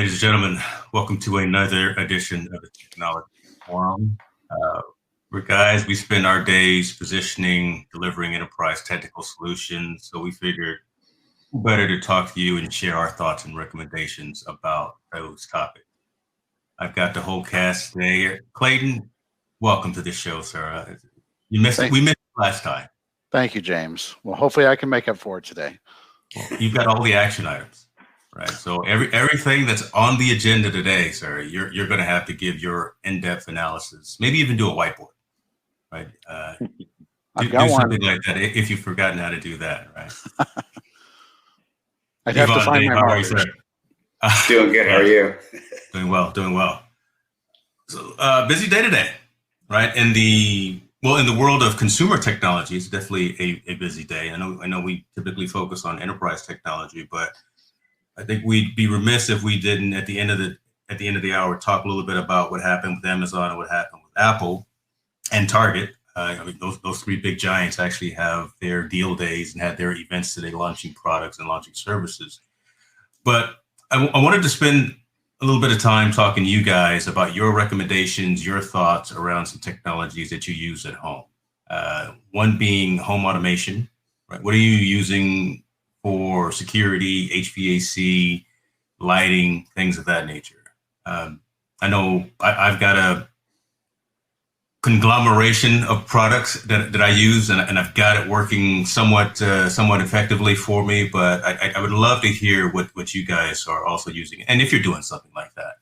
Ladies and gentlemen, welcome to another edition of the Technology Forum. We spend our days positioning, delivering enterprise technical solutions. So we figured better to talk to you and share our thoughts and recommendations about those topics. I've got the whole cast today. Clayton, welcome to the show, sir. We missed it last time. Thank you, James. Well, hopefully I can make up for it today. You've got all the action items. Right. So everything that's on the agenda today, sir, you're going to have to give your in-depth analysis, maybe even do a whiteboard, right? Do something like that if you've forgotten how to do that, right? I'd have to find my markers. Doing good. How are you? Doing well. So busy day today, right? In the world of consumer technology, it's definitely a busy day. I know we typically focus on enterprise technology, but I think we'd be remiss if we didn't at the end of the hour talk a little bit about what happened with Amazon and what happened with Apple and Target. Those three big giants actually have their deal days and had their events today, launching products and launching services. But I wanted to spend a little bit of time talking to you guys about your recommendations, your thoughts around some technologies that you use at home. One being home automation, right? What are you using for security, HVAC, lighting, things of that nature? I know I've got a conglomeration of products that I use, and I've got it working somewhat effectively for me. But I would love to hear what you guys are also using, and if you're doing something like that.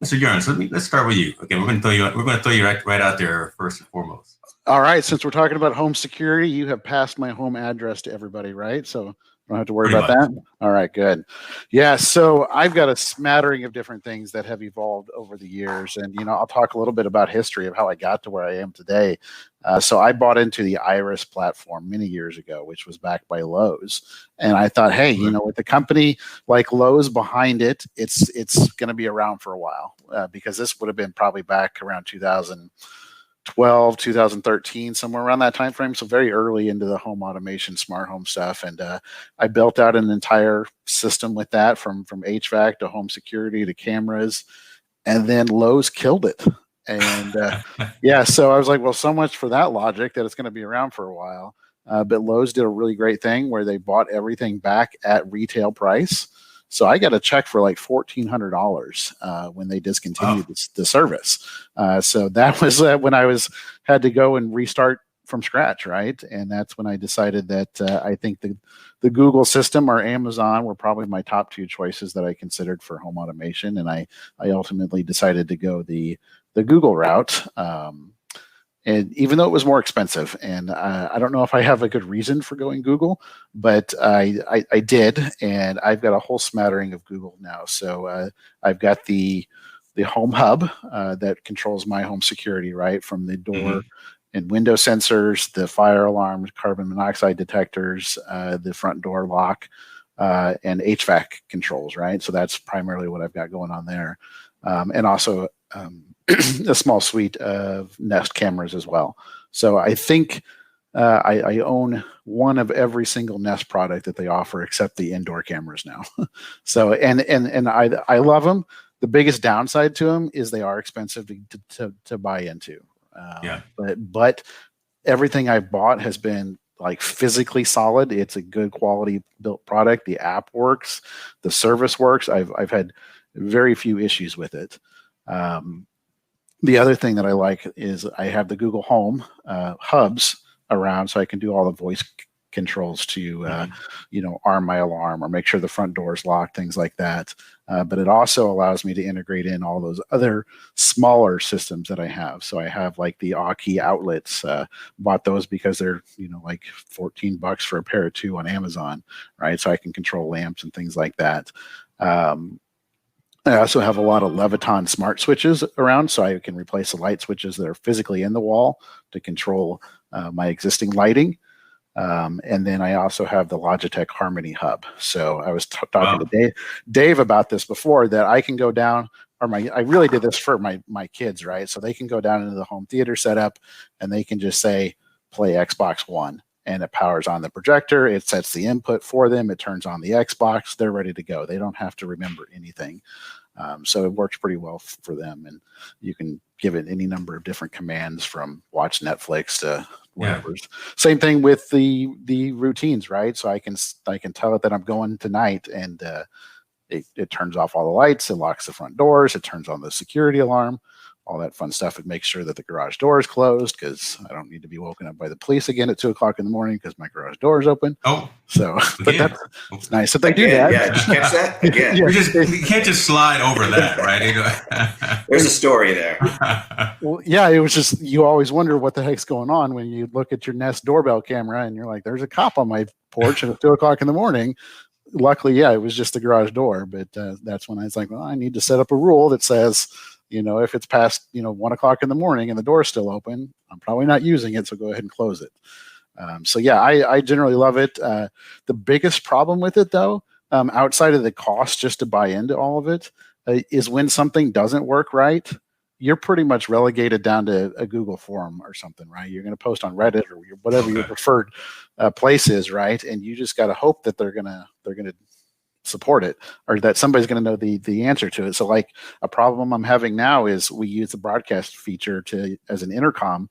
Mr. Yerns, let's start with you. Okay, we're going to throw you right out there first and foremost. All right, since we're talking about home security, you have passed my home address to everybody, right? So I don't have to worry about that. All right, good. Yeah, so I've got a smattering of different things that have evolved over the years. And, I'll talk a little bit about history of how I got to where I am today. So I bought into the Iris platform many years ago, which was backed by Lowe's. And I thought, hey, with a company like Lowe's behind it, it's going to be around for a while because this would have been probably back around 2012, 2013, somewhere around that time frame. So very early into the home automation, smart home stuff. And I built out an entire system with that from HVAC to home security to cameras. And then Lowe's killed it. And so I was like, well, so much for that logic that it's going to be around for a while. But Lowe's did a really great thing where they bought everything back at retail price. So I got a check for like $1,400 when they discontinued the service. So that was when I had to go and restart from scratch, right? And that's when I decided that I think the Google system or Amazon were probably my top two choices that I considered for home automation. And I ultimately decided to go the Google route. And even though it was more expensive, and I don't know if I have a good reason for going Google, but I did, and I've got a whole smattering of Google now. So I've got the home hub that controls my home security, right, from the door and window sensors, the fire alarms, carbon monoxide detectors, the front door lock, and HVAC controls, right? So that's primarily what I've got going on there, and also a small suite of Nest cameras as well. So I think I own one of every single Nest product that they offer, except the indoor cameras now. So and I love them. The biggest downside to them is they are expensive to buy into. But everything I've bought has been like physically solid. It's a good quality built product. The app works, the service works. I've had very few issues with it. The other thing that I like is I have the Google Home hubs around, so I can do all the voice controls to, arm my alarm or make sure the front door is locked, things like that. But it also allows me to integrate in all those other smaller systems that I have. So I have like the Aki outlets, bought those because they're, like $14 for a pair of two on Amazon, right? So I can control lamps and things like that. I also have a lot of Leviton smart switches around, so I can replace the light switches that are physically in the wall to control my existing lighting. And then I also have the Logitech Harmony Hub. So I was talking to Dave about this before, that I can go down, I really did this for my kids, right? So they can go down into the home theater setup and they can just say, play Xbox One. and it powers on the projector. It sets the input for them. It turns on the Xbox. They're ready to go. They don't have to remember anything. So it works pretty well for them. And you can give it any number of different commands from watch Netflix to whatever. Yeah. Same thing with the routines, right? So I can tell it that I'm going tonight, and it turns off all the lights. It locks the front doors. It turns on the security alarm. All that fun stuff. It makes sure that the garage door is closed, because I don't need to be woken up by the police again at 2:00 in the morning because my garage door is open. Oh, so but that's nice that they do that. Yeah, did you catch that again? We can't just slide over that, right? There's a story there. Well, yeah, it was just, you always wonder what the heck's going on when you look at your Nest doorbell camera and you're like, there's a cop on my porch at 2:00 in the morning. Luckily, yeah, it was just the garage door, but that's when I was like, well, I need to set up a rule that says, if it's past, 1:00 in the morning and the door is still open, I'm probably not using it. So go ahead and close it. So yeah, I generally love it. The biggest problem with it, though, outside of the cost just to buy into all of it, is when something doesn't work right, you're pretty much relegated down to a Google forum or something, right? You're going to post on Reddit or whatever your preferred place is, right? And you just got to hope that they're gonna support it, or that somebody's going to know the answer to it. So like a problem I'm having now is we use the broadcast feature as an intercom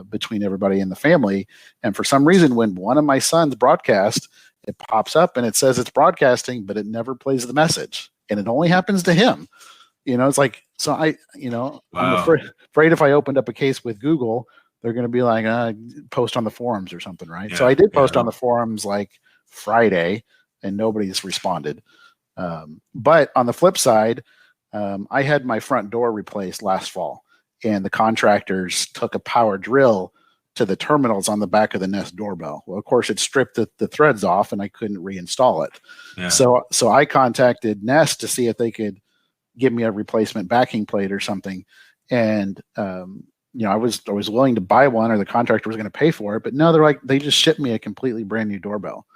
between everybody in the family. And for some reason, when one of my sons broadcast, it pops up and it says it's broadcasting, but it never plays the message. And it only happens to him. It's like, so wow. I'm afraid if I opened up a case with Google, they're going to be like, post on the forums or something, right? Yeah, so I did post on the forums like Friday, and nobody's responded. But on the flip side, I had my front door replaced last fall, and the contractors took a power drill to the terminals on the back of the Nest doorbell. Well, of course, it stripped the threads off, and I couldn't reinstall it. Yeah. So I contacted Nest to see if they could give me a replacement backing plate or something. And I was willing to buy one, or the contractor was going to pay for it. But no, they just shipped me a completely brand new doorbell.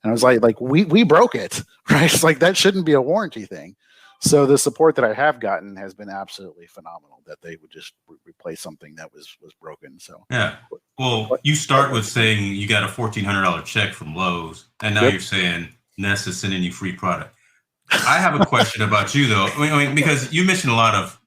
And I was like we broke it, right? It's like, that shouldn't be a warranty thing. So the support that I have gotten has been absolutely phenomenal, that they would just replace something that was broken. So yeah. Well, you start with saying you got a $1,400 check from Lowe's, and now You're saying Nest is sending you free product. I have a question about you, though. I mean, because you mentioned a lot of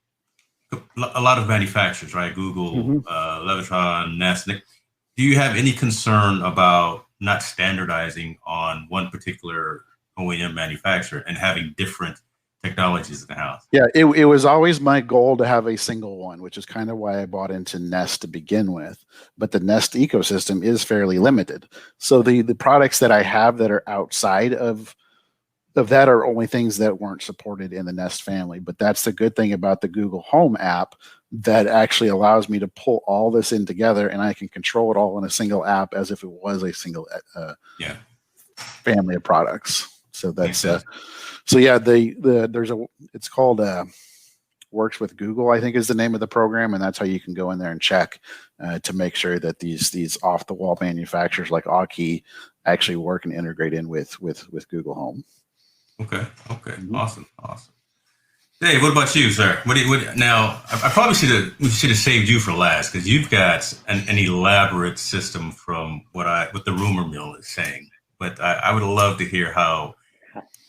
manufacturers, right? Google, Levitron, Nest. Do you have any concern about not standardizing on one particular OEM manufacturer and having different technologies in the house? Yeah, it was always my goal to have a single one, which is kind of why I bought into Nest to begin with. But the Nest ecosystem is fairly limited. So the products that I have that are outside of that are only things that weren't supported in the Nest family. But that's the good thing about the Google Home app, that actually allows me to pull all this in together, and I can control it all in a single app as if it was a single family of products. So that's it's called Works with Google, I think is the name of the program, and that's how you can go in there and check to make sure that these off the wall manufacturers like Aki actually work and integrate in with Google Home. Okay. Awesome. Dave, what about you, sir? Now? I probably should have saved you for last, because you've got an elaborate system from what the rumor mill is saying. But I would love to hear how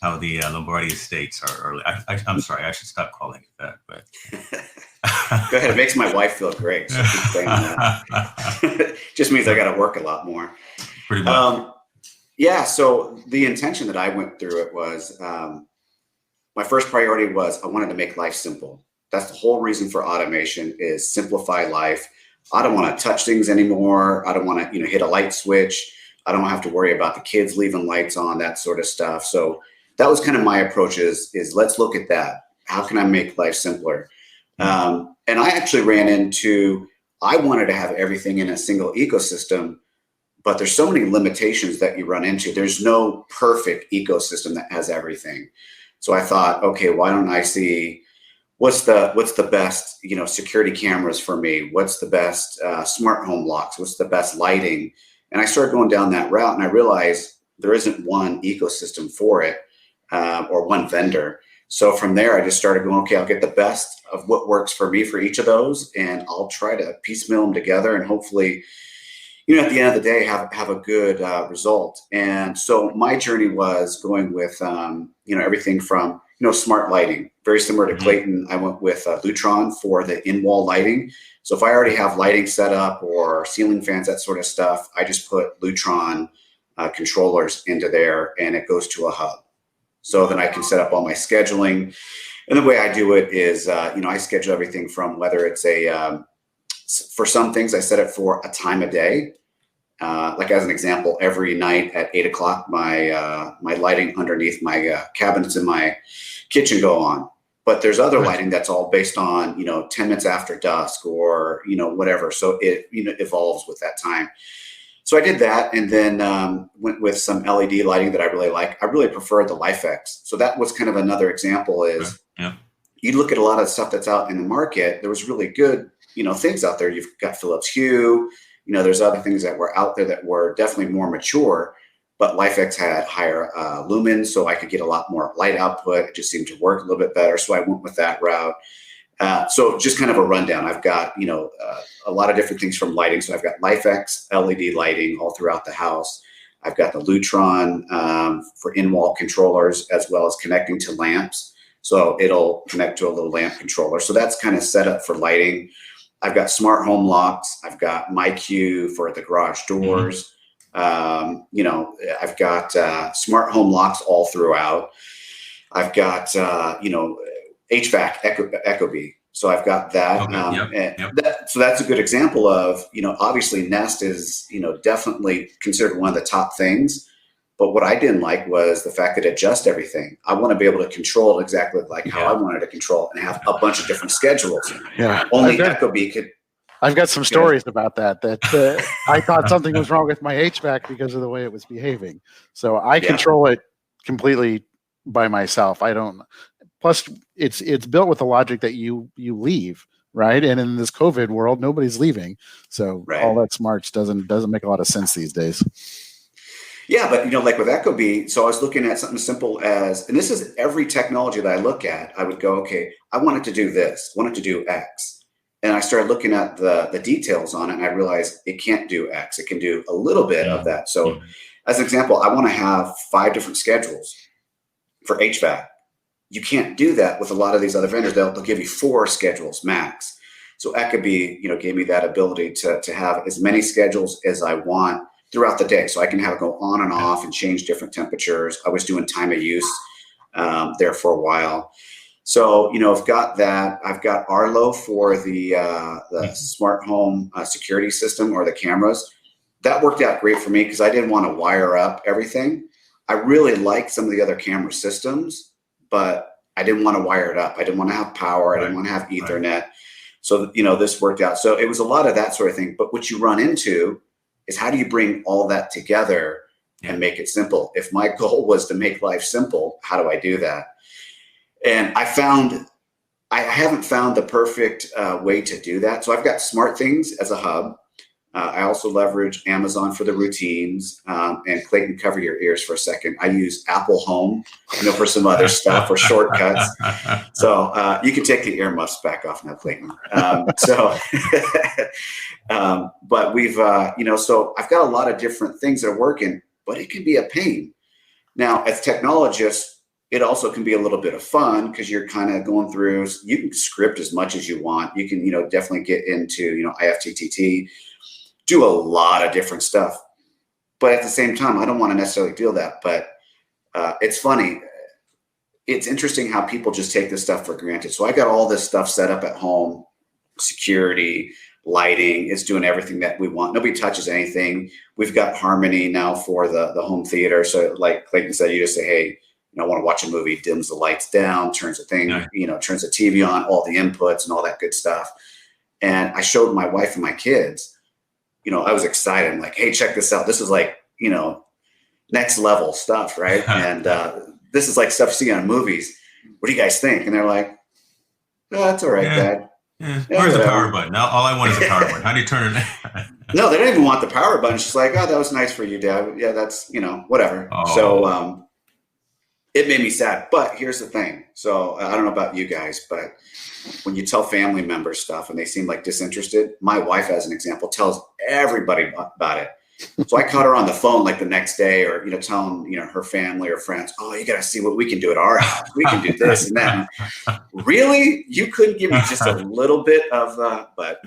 the Lombardi estates are. I'm sorry, I should stop calling it that. But go ahead. It makes my wife feel great. So keep saying that. Just means I got to work a lot more. Pretty much. Yeah. So the intention that I went through it was. My first priority was I wanted to make life simple. That's the whole reason for automation, is simplify life. I don't want to touch things anymore. I don't want to, hit a light switch. I don't have to worry about the kids leaving lights on, that sort of stuff. So that was kind of my approach is let's look at that. How can I make life simpler? And I actually ran into, I wanted to have everything in a single ecosystem, but there's so many limitations that you run into. There's no perfect ecosystem that has everything. So I thought, okay, why don't I see what's the best, security cameras for me? What's the best smart home locks? What's the best lighting? And I started going down that route, and I realized there isn't one ecosystem for it or one vendor. So from there, I just started going, okay, I'll get the best of what works for me for each of those, and I'll try to piecemeal them together, and hopefully, at the end of the day, have a good result. And so my journey was going with, everything from, smart lighting, very similar to Clayton. I went with Lutron for the in-wall lighting. So if I already have lighting set up or ceiling fans, that sort of stuff, I just put Lutron controllers into there and it goes to a hub. So then I can set up all my scheduling. And the way I do it is, I schedule everything from whether it's for some things I set it for a time of day. Like as an example, every night at 8:00, my lighting underneath my cabinets in my kitchen go on. But there's other lighting that's all based on, 10 minutes after dusk or, whatever. So it, evolves with that time. So I did that and then went with some LED lighting that I really like. I really prefer the LifeX. So that was kind of another example is you look at a lot of stuff that's out in the market. There was really good, things out there. You've got Philips Hue. There's other things that were out there that were definitely more mature, but LifeX had higher lumens, so I could get a lot more light output. It just seemed to work a little bit better, so I went with that route. So just kind of a rundown. I've got, a lot of different things from lighting. So I've got LifeX LED lighting all throughout the house. I've got the Lutron for in-wall controllers, as well as connecting to lamps. So it'll connect to a little lamp controller. So that's kind of set up for lighting. I've got smart home locks. I've got MyQ for the garage doors. I've got smart home locks all throughout. I've got, HVAC Ecobee. So I've got that. So that's a good example of, obviously Nest is, definitely considered one of the top things. But what I didn't like was the fact that it adjusts everything. I want to be able to control it exactly like how I wanted to control it and have a bunch of different schedules. Yeah. Only Ecobee could. I've got some stories about that I thought something was wrong with my HVAC because of the way it was behaving. So I control it completely by myself. I don't. Plus, it's built with the logic that you leave, right? And in this COVID world, nobody's leaving. So all that smarts doesn't make a lot of sense these days. Yeah, but like with Ecobee, so I was looking at something simple as, and this is every technology that I look at, I would go, okay, I want it to do this, I want it to do X. And I started looking at the details on it and I realized it can't do X. It can do a little bit of that. So as an example, I want to have 5 different schedules for HVAC. You can't do that with a lot of these other vendors. They'll give you 4 schedules max. So Ecobee, gave me that ability to have as many schedules as I want throughout the day. So I can have it go on and off and change different temperatures. I was doing time of use there for a while. So, I've got that. I've got Arlo for the smart home security system or the cameras. That worked out great for me because I didn't want to wire up everything. I really like some of the other camera systems, but I didn't want to wire it up. I didn't want to have power. I didn't want to have Ethernet. So, this worked out. So it was a lot of that sort of thing. But what you run into is how do you bring all that together and make it simple? If my goal was to make life simple, how do I do that? And I haven't found the perfect way to do that. So I've got SmartThings as a hub. I also leverage Amazon for the routines, and Clayton, cover your ears for a second. I use Apple Home, for some other stuff or shortcuts. So you can take the earmuffs back off now, Clayton. But we've, so I've got a lot of different things that are working, but it can be a pain. Now, as technologists, it also can be a little bit of fun because you're kind of going through, you can script as much as you want. You can, definitely get into, IFTTT, do a lot of different stuff. But at the same time, I don't want to necessarily do that. But it's funny. It's interesting how people just take this stuff for granted. So I got all this stuff set up at home, security, lighting, it's doing everything that we want. Nobody touches anything. We've got Harmony now for the home theater. So like Clayton said, you just say, hey, I want to watch a movie, dims the lights down, turns the thing, turns the TV on, all the inputs and all that good stuff. And I showed my wife and my kids, I was excited. I'm like, hey, check this out. This is like, next level stuff, right? And this is like stuff you see on movies. What do you guys think? And they're like, oh, that's all right, Dad. Yeah. Where's the power button? All I want is the power button. How do you turn it? No, they don't even want the power button. She's like, oh, that was nice for you, Dad. Yeah, that's, whatever. Oh. So, it made me sad. But here's the thing. So I don't know about you guys, but when you tell family members stuff and they seem like disinterested, my wife, as an example, tells everybody about it. So I caught her on the phone like the next day, or, telling, her family or friends, oh, you got to see what we can do at our house. We can do this and that. Really? You couldn't give me just a little bit of, but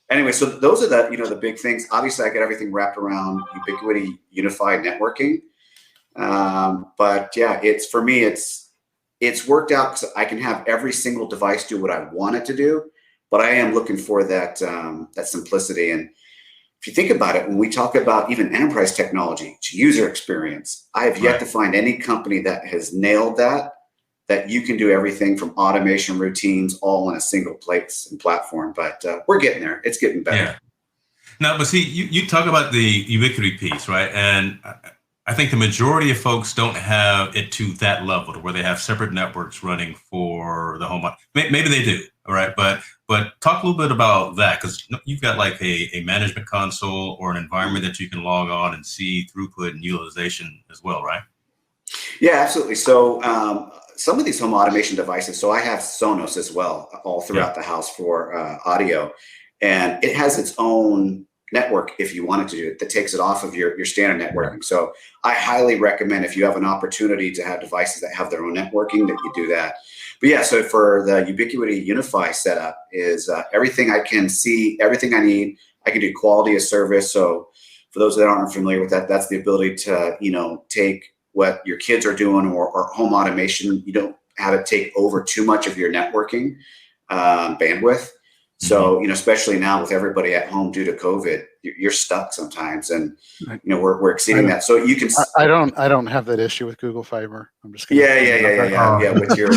anyway, so those are the big things. Obviously I got everything wrapped around ubiquity unified networking. But yeah, for me, it's worked out because I can have every single device do what I want it to do, but I am looking for that simplicity. And if you think about it, when we talk about even enterprise technology, it's user experience. I have yet to find any company that has nailed that you can do everything from automation routines all in a single place and platform. But we're getting there. It's getting better. Yeah. Now, but see, you talk about the ubiquity piece, right? And I think the majority of folks don't have it to that level, to where they have separate networks running for the home. Maybe they do, all right? But talk a little bit about that, because you've got like a management console or an environment that you can log on and see throughput and utilization as well, right? Yeah, absolutely. So some of these home automation devices, so I have Sonos as well, all throughout the house for audio, and it has its own network if you wanted to do it, that takes it off of your standard networking. So I highly recommend, if you have an opportunity to have devices that have their own networking, that you do that. But yeah, so for the Ubiquity Unify setup is everything I can see, everything I need. I can do quality of service. So for those that aren't familiar with that, that's the ability to, take what your kids are doing or home automation. You don't have it take over too much of your networking bandwidth. So, especially now with everybody at home due to COVID, you're stuck sometimes, and we're exceeding that. So you can. I don't have that issue with Google Fiber. I'm just gonna yeah. With your.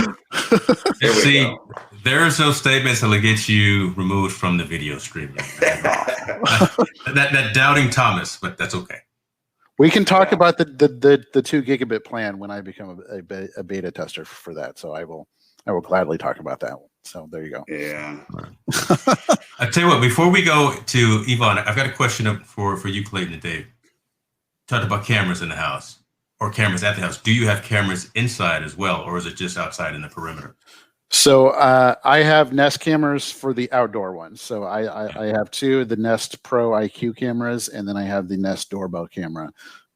See, there's those statements that'll get you removed from the video streaming. that doubting Thomas, but that's okay. We can talk about the 2 gigabit plan when I become a beta tester for that. So I will gladly talk about that one. So there you go. Yeah. I tell you what, before we go to Yvonne, I've got a question for you, Clayton and Dave. Talked about cameras in the house or cameras at the house. Do you have cameras inside as well, or is it just outside in the perimeter? So I have Nest cameras for the outdoor ones. So I have 2 of the Nest Pro IQ cameras, and then I have the Nest doorbell camera.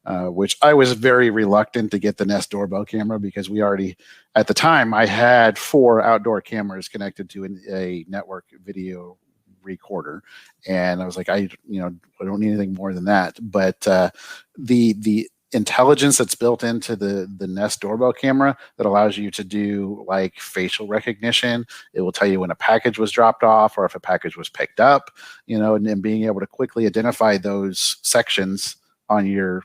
Which I was very reluctant to get the Nest doorbell camera, because we already, at the time, I had 4 outdoor cameras connected to a network video recorder, and I was like, I don't need anything more than that. But the intelligence that's built into the Nest doorbell camera that allows you to do like facial recognition, it will tell you when a package was dropped off or if a package was picked up, and being able to quickly identify those sections on your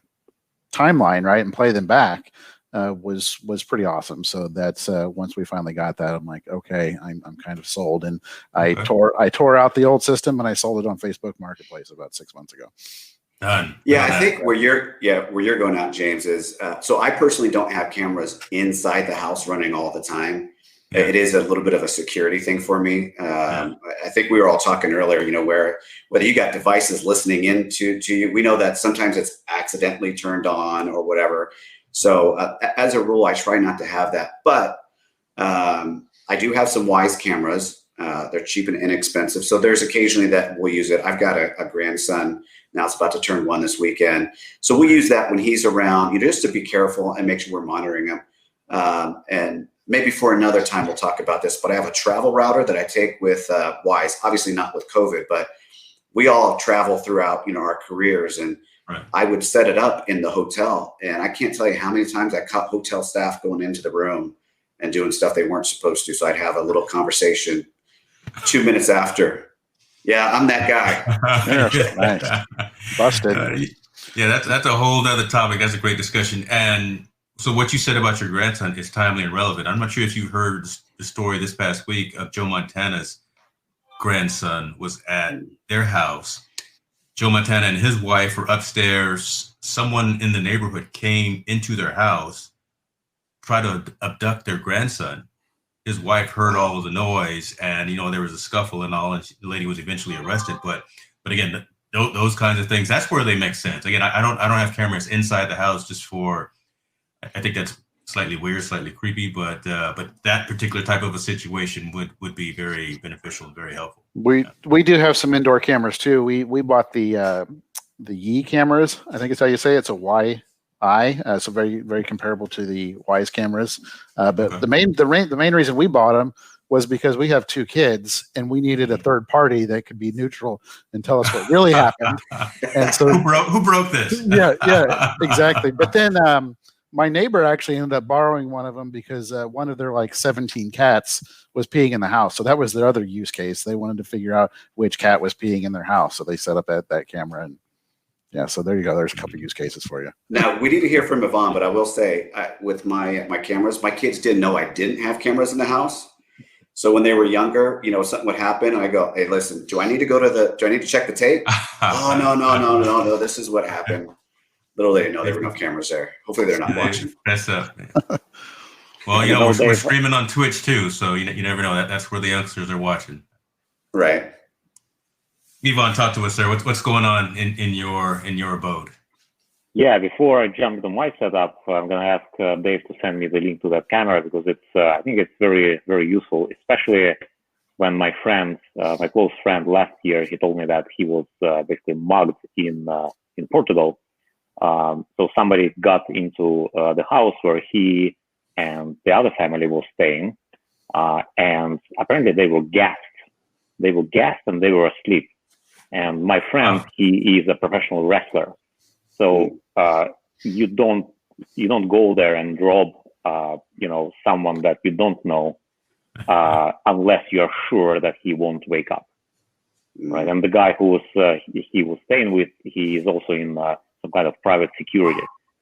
timeline, right, and play them back was pretty awesome. So that's once we finally got that, I'm like, okay, I'm kind of sold. And I tore out the old system and I sold it on Facebook Marketplace about 6 months ago. Done. Yeah, I think where you're going out, James, is so I personally don't have cameras inside the house running all the time. Yeah. It is a little bit of a security thing for me. I think we were all talking earlier, whether you got devices listening in to you, we know that sometimes it's accidentally turned on or whatever. So as a rule, I try not to have that. But I do have some Wise cameras. They're cheap and inexpensive. So there's occasionally that we'll use it. I've got a grandson. Now it's about to turn 1 this weekend. So we use that when he's around, just to be careful and make sure we're monitoring him. And maybe for another time we'll talk about this, but I have a travel router that I take with Wise, obviously not with COVID, but we all travel throughout, our careers, and I would set it up in the hotel. And I can't tell you how many times I caught hotel staff going into the room and doing stuff they weren't supposed to. So I'd have a little conversation 2 minutes after. Yeah, I'm that guy. Nice. Busted. Yeah, that's a whole other topic. That's a great discussion. And so what you said about your grandson is timely and relevant. I'm not sure if you heard the story this past week of Joe Montana's grandson was at their house. Joe Montana and his wife were upstairs. Someone in the neighborhood came into their house, tried to abduct their grandson. His wife heard all of the noise, and there was a scuffle and all, and the lady was eventually arrested. But again, those kinds of things, that's where they make sense. Again, I don't have cameras inside the house just for. I think that's slightly weird, slightly creepy, but that particular type of a situation would be very beneficial and very helpful. We do have some indoor cameras too. We bought the Yi cameras. I think it's how you say it. It's a YI, so very very comparable to the Wise cameras. But Okay. the main reason we bought them was because we have 2 kids and we needed a third party that could be neutral and tell us what really happened. And so who broke this? yeah, exactly. But then my neighbor actually ended up borrowing one of them because one of their like 17 cats was peeing in the house. So that was their other use case. They wanted to figure out which cat was peeing in their house. So they set up that camera. And yeah, so there you go. There's a couple use cases for you. Now, we need to hear from Yvonne, but I will say with my cameras, my kids didn't know I didn't have cameras in the house. So when they were younger, something would happen. And I go, hey, listen, do I need to check the tape? Oh, no. This is what happened. Little they didn't know there were enough cameras there. Hopefully they're not watching. That's up. Well, we're streaming on Twitch too, so you never know. That's where the youngsters are watching. Right. Yvonne, talk to us, sir. What's going on in your abode? Yeah, before I jump into my setup, I'm going to ask Dave to send me the link to that camera because I think it's very, very useful, especially when my friend, my close friend last year, he told me that he was basically mugged in Portugal. So somebody got into the house where he and the other family was staying, and apparently they were gassed. They were gassed and they were asleep. And my friend, he is a professional wrestler. So you don't go there and rob someone that you don't know unless you're sure that he won't wake up, right? And the guy who he was staying with, he is also in some kind of private security.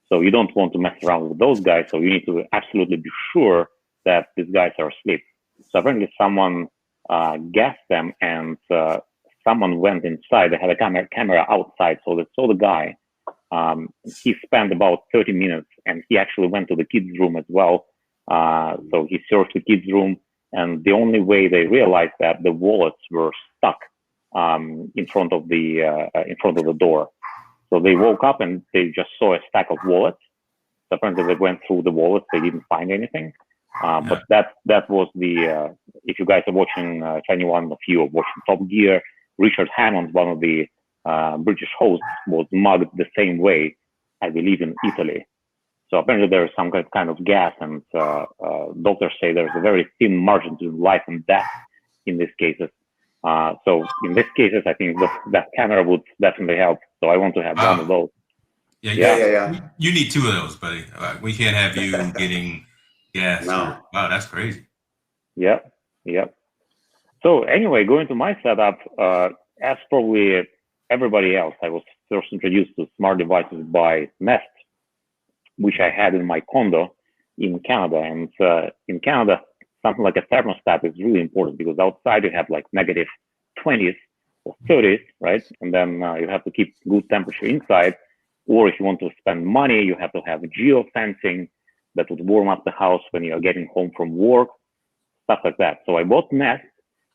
So you don't want to mess around with those guys. So you need to absolutely be sure that these guys are asleep. So apparently someone gassed them and someone went inside. They had a camera outside, so they saw the guy. He spent about 30 minutes and he actually went to the kids' room as well. So he searched the kids' room, and the only way they realized that the wallets were stuck in front of the door. So they woke up and they just saw a stack of wallets. So apparently they went through the wallets, they didn't find anything. But that was the if you guys are watching, if anyone of you are watching Top Gear, Richard Hammond, one of the British hosts, was mugged the same way, I believe, in Italy. So apparently there is some kind of gas, and doctors say there's a very thin margin between life and death in these cases. So in these cases, I think that camera would definitely help. So I want to have one of those. Yeah. You need 2 of those, buddy. We can't have you getting gas. No. Wow, that's crazy. Yep. So anyway, going to my setup, as probably everybody else, I was first introduced to smart devices by Nest, which I had in my condo in Canada. And in Canada, something like a thermostat is really important because outside you have like negative 20s or 30s, right? And then you have to keep good temperature inside. Or if you want to spend money, you have to have geofencing that would warm up the house when you're getting home from work, stuff like that. So I bought Nest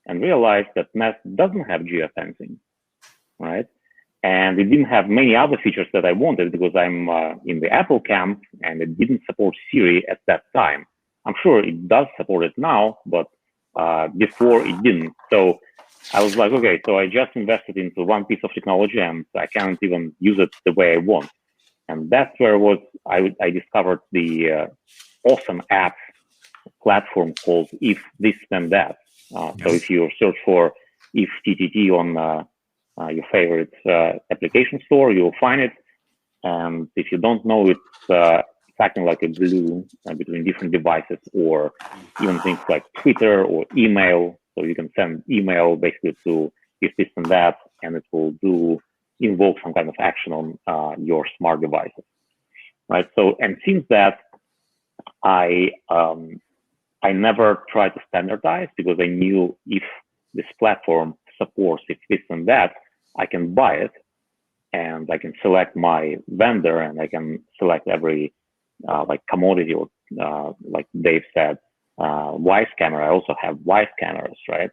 and realized that Nest doesn't have geofencing, right? And it didn't have many other features that I wanted because I'm in the Apple camp and it didn't support Siri at that time. I'm sure it does support it now, but before it didn't. So I was like, okay, so I just invested into one piece of technology and I can't even use it the way I want. And that's where I discovered the awesome app platform called If This Then That. So if you search for If TTT on your favorite application store, you'll find it. And if you don't know, it's acting like a glue between different devices, or even things like Twitter or email. So you can send email basically to If This and That, and it will invoke some kind of action on your smart devices, right? So, and since that, I never tried to standardize because I knew if this platform supports If This and That, I can buy it and I can select my vendor and I can select every like commodity or like Dave said, Wise camera. I also have Wise cameras, right?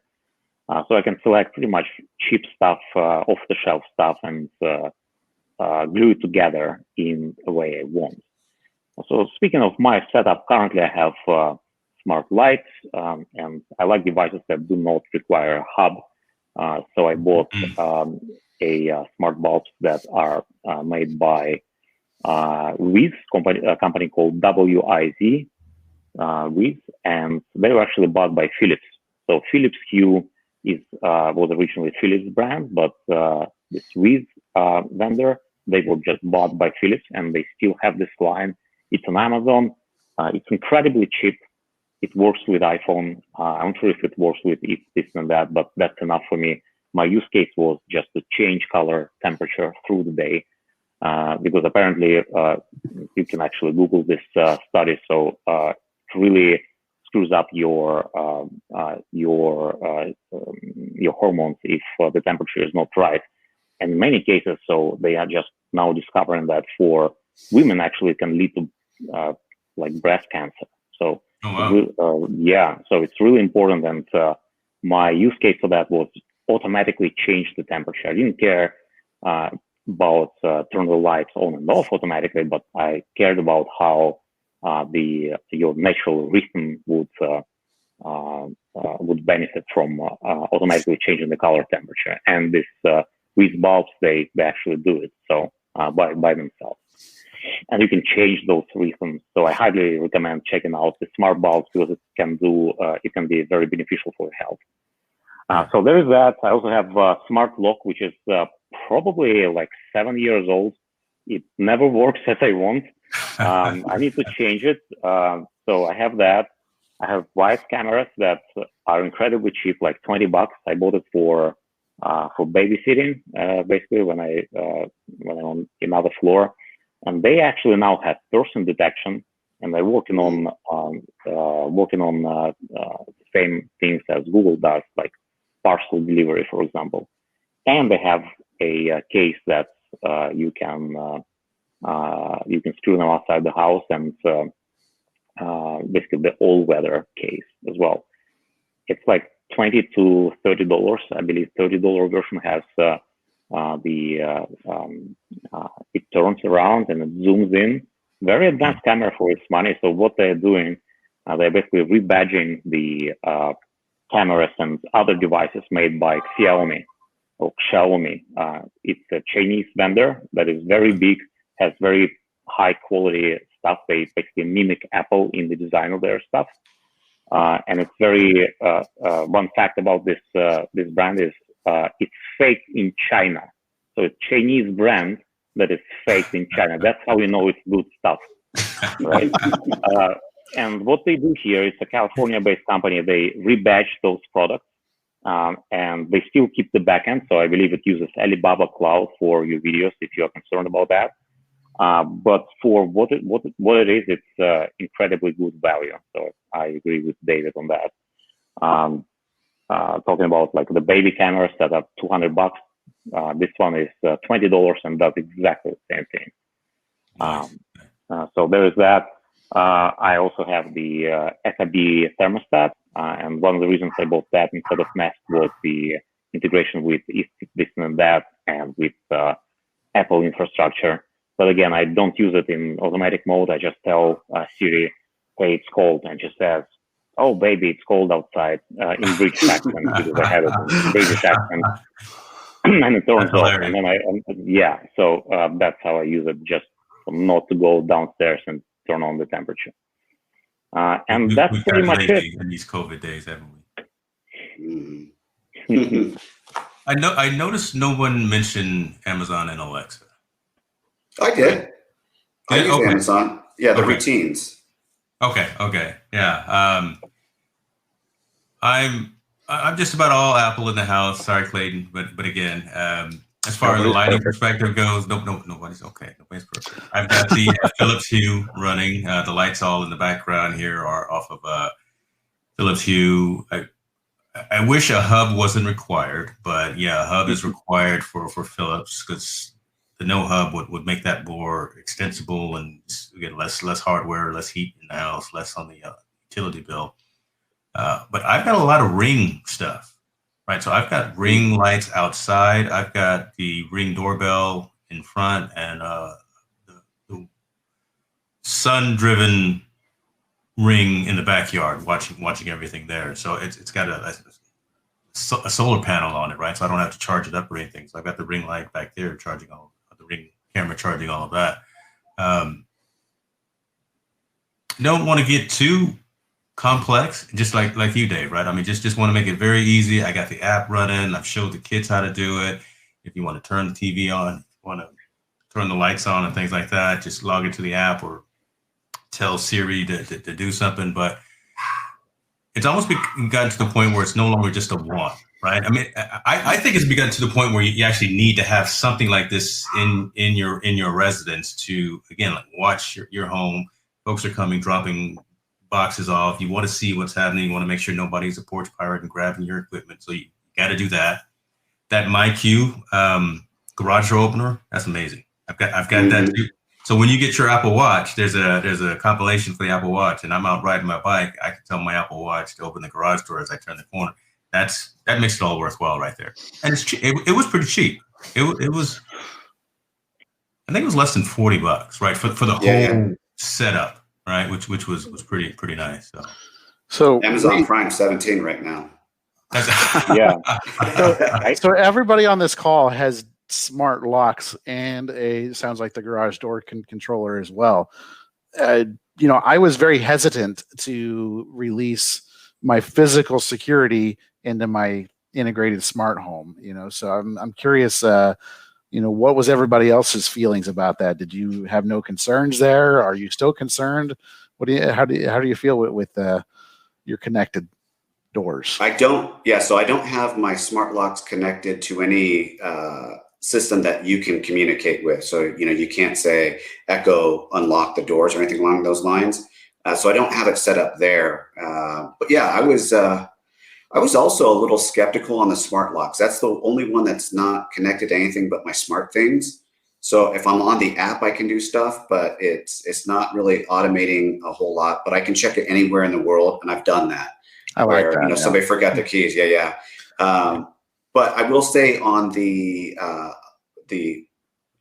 So I can select pretty much cheap stuff, off-the-shelf stuff, and glue it together in a way I want. So speaking of my setup, currently I have smart lights, and I like devices that do not require a hub. So I bought a smart bulbs that are made by Wiz, a company called WIZ, Wiz, and they were actually bought by Philips. So Philips Hue was originally Philips brand, but this Wiz vendor, they were just bought by Philips, and they still have this line. It's on Amazon. It's incredibly cheap. It works with iPhone. I'm not sure if it works with this and that, but that's enough for me. My use case was just to change color temperature through the day, because apparently you can actually Google this study. So it really screws up your hormones if the temperature is not right. And in many cases, so they are just now discovering that for women actually can lead to like breast cancer. So yeah, so it's really important. And my use case for that was automatically change the temperature. I didn't care about turn the lights on and off automatically, but I cared about how your natural rhythm would benefit from automatically changing the color temperature. And this Wiz bulbs, they actually do it so by themselves. And you can change those rhythms. So I highly recommend checking out the smart bulbs because it can be very beneficial for your health. So there is that. I also have a smart lock, which is probably like 7 years old. It never works as I want. I need to change it. So I have that. I have wide cameras that are incredibly cheap, like $20. I bought it for babysitting, basically when I'm on another floor. And they actually now have person detection, and they're working on same things as Google does, like parcel delivery, for example. And they have a case that you can screw them outside the house, and basically the all-weather case as well. It's like $20 to $30. I believe $30 version has it turns around and it zooms in. Very advanced camera for its money. So what they're doing, they're basically rebadging the cameras and other devices made by Xiaomi or Xiaomi. It's a Chinese vendor that is very big, has very high quality stuff. They basically mimic Apple in the design of their stuff. And it's very, one fact about this brand is it's faked in China. So it's Chinese brand that is faked in China. That's how we know it's good stuff, right? And what they do here is a California-based company. They rebadge those products, and they still keep the backend. So I believe it uses Alibaba Cloud for your videos if you're concerned about that. But for what it is, it's incredibly good value. So I agree with David on that. Talking about like the baby cameras that are $200. This one is $20 and does exactly the same thing. So there is that. I also have the FAB thermostat, and one of the reasons I bought that instead of Nest was the integration with this and that, and with Apple infrastructure. But again, I don't use it in automatic mode. I just tell Siri, "Hey, it's cold," and she says, "Oh, baby, it's cold outside," in British accent, because I have it in British accent. And it turns off. And then so that's how I use it, just not to go downstairs and turn on the temperature. And that's pretty much it. In these COVID days, haven't we? Mm. I noticed no one mentioned Amazon and Alexa. I did. I use Amazon. Yeah, the routines. Okay. Yeah. I'm just about all Apple in the house. Sorry, Clayton, but again, as far as the lighting perspective goes, nobody's okay. Nobody's perfect. I've got the Philips Hue running. The lights all in the background here are off of Philips Hue. I wish a hub wasn't required, but yeah, a hub is required for Philips, because the no hub would make that more extensible and get less hardware, less heat in the house, less on the utility bill. But I've got a lot of Ring stuff, right? So I've got Ring lights outside. I've got the Ring doorbell in front, and the sun-driven ring in the backyard, watching everything there. So it's got a solar panel on it, right? So I don't have to charge it up or anything. So I've got the ring light back there charging all the ring camera charging all of that. Don't want to get too complex, just like you, Dave, right? I mean, just want to make it very easy. I got the app running. I've showed the kids how to do it. If you want to turn the TV on, want to turn the lights on and things like that, just log into the app or tell Siri to do something. But it's almost gotten to the point where it's no longer just a want, right? I mean, I think it's begun to the point where you actually need to have something like this in your residence to, again, like watch your home. Folks are coming, dropping boxes off. You want to see what's happening. You want to make sure nobody's a porch pirate and grabbing your equipment. So you got to do that. That MyQ garage door opener, that's amazing. I've got that too. So when you get your Apple Watch, there's a compilation for the Apple Watch, and I'm out riding my bike. I can tell my Apple Watch to open the garage door as I turn the corner. That makes it all worthwhile right there. And it's it was pretty cheap. It was, I think it was less than $40, right, for the whole setup, right, which was pretty nice. So Amazon Prime 17 right now. Yeah. So everybody on this call has smart locks and sounds like the garage door controller as well. I was very hesitant to release my physical security into my integrated smart home. So I'm curious. What was everybody else's feelings about that? Did you have no concerns there? Are you still concerned? How do you feel with your connected doors? I don't have my smart locks connected to any system that you can communicate with. So, you can't say Echo unlock the doors or anything along those lines. So I don't have it set up there. But yeah, I was also a little skeptical on the smart locks. That's the only one that's not connected to anything but my smart things. So if I'm on the app, I can do stuff, but it's not really automating a whole lot, but I can check it anywhere in the world. And I've done that. I like that. Somebody forgot their keys. Yeah. But I will say on the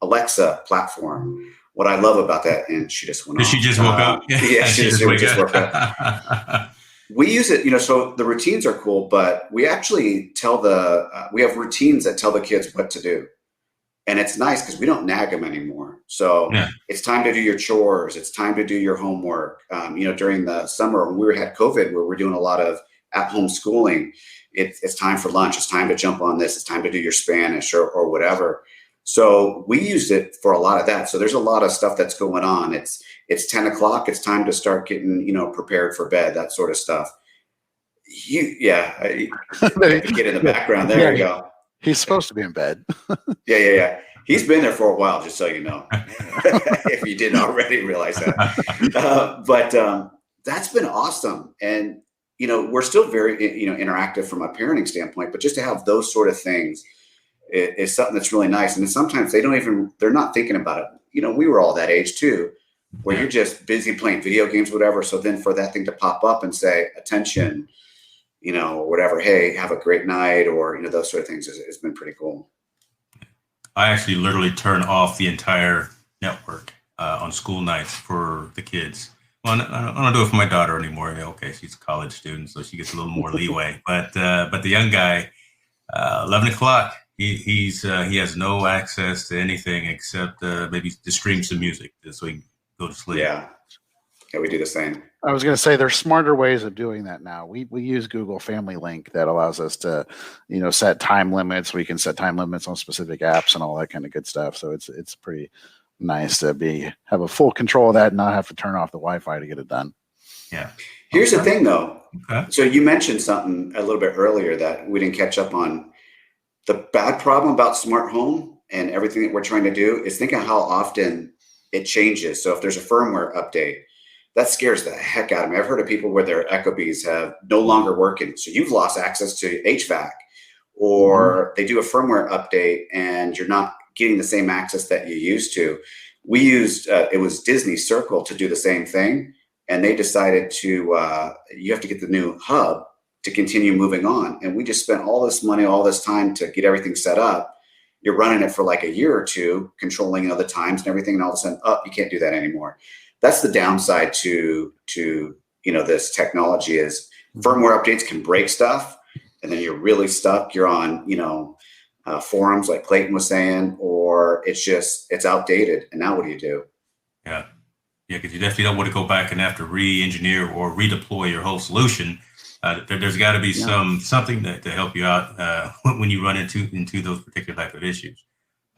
Alexa platform, what I love about that, and she just went off. She just woke up. Yeah, she just woke up. We use it, so the routines are cool, but we actually we have routines that tell the kids what to do. And it's nice because we don't nag them anymore. So It's time to do your chores. It's time to do your homework. During the summer when we had COVID, where we're doing a lot of at-home schooling, it's time for lunch. It's time to jump on this. It's time to do your Spanish or whatever. So we used it for a lot of that. So there's a lot of stuff that's going on. It's 10 o'clock. It's time to start getting, prepared for bed, that sort of stuff. Get in the background. There you go. He's supposed to be in bed. Yeah. He's been there for a while, just so you know, if you didn't already realize that. But that's been awesome. And, we're still very, interactive from a parenting standpoint, but just to have those sort of things is something that's really nice. And then sometimes they're not thinking about it. We were all that age too, where you're just busy playing video games, whatever. So then for that thing to pop up and say, attention, or whatever, hey, have a great night, or, those sort of things, it's been pretty cool. I actually literally turn off the entire network on school nights for the kids. Well, I don't do it for my daughter anymore. Okay, she's a college student, so she gets a little more leeway. But the young guy, 11 o'clock, he has no access to anything except maybe to stream some music so he can go to sleep. Yeah, we do the same. I was going to say there's smarter ways of doing that now. We use Google Family Link that allows us to, set time limits. We can set time limits on specific apps and all that kind of good stuff. So it's pretty nice to have a full control of that and not have to turn off the Wi-Fi to get it done. Yeah. Here's the thing, though. Okay. So you mentioned something a little bit earlier that we didn't catch up on. The bad problem about smart home and everything that we're trying to do is think of how often it changes. So if there's a firmware update, that scares the heck out of me. I've heard of people where their Echobees have no longer working. So you've lost access to HVAC, or they do a firmware update and you're not getting the same access that you used to. We used, it was Disney Circle to do the same thing. And they decided you have to get the new hub to continue moving on. And we just spent all this money, all this time to get everything set up. You're running it for like a year or two, controlling the times and everything. And all of a sudden, you can't do that anymore. That's the downside to this technology is firmware updates can break stuff, and then you're really stuck. You're on forums like Clayton was saying, or it's outdated. And now what do you do? Yeah, because you definitely don't want to go back and have to re-engineer or redeploy your whole solution. There's got to be something to help you out when you run into those particular type of issues.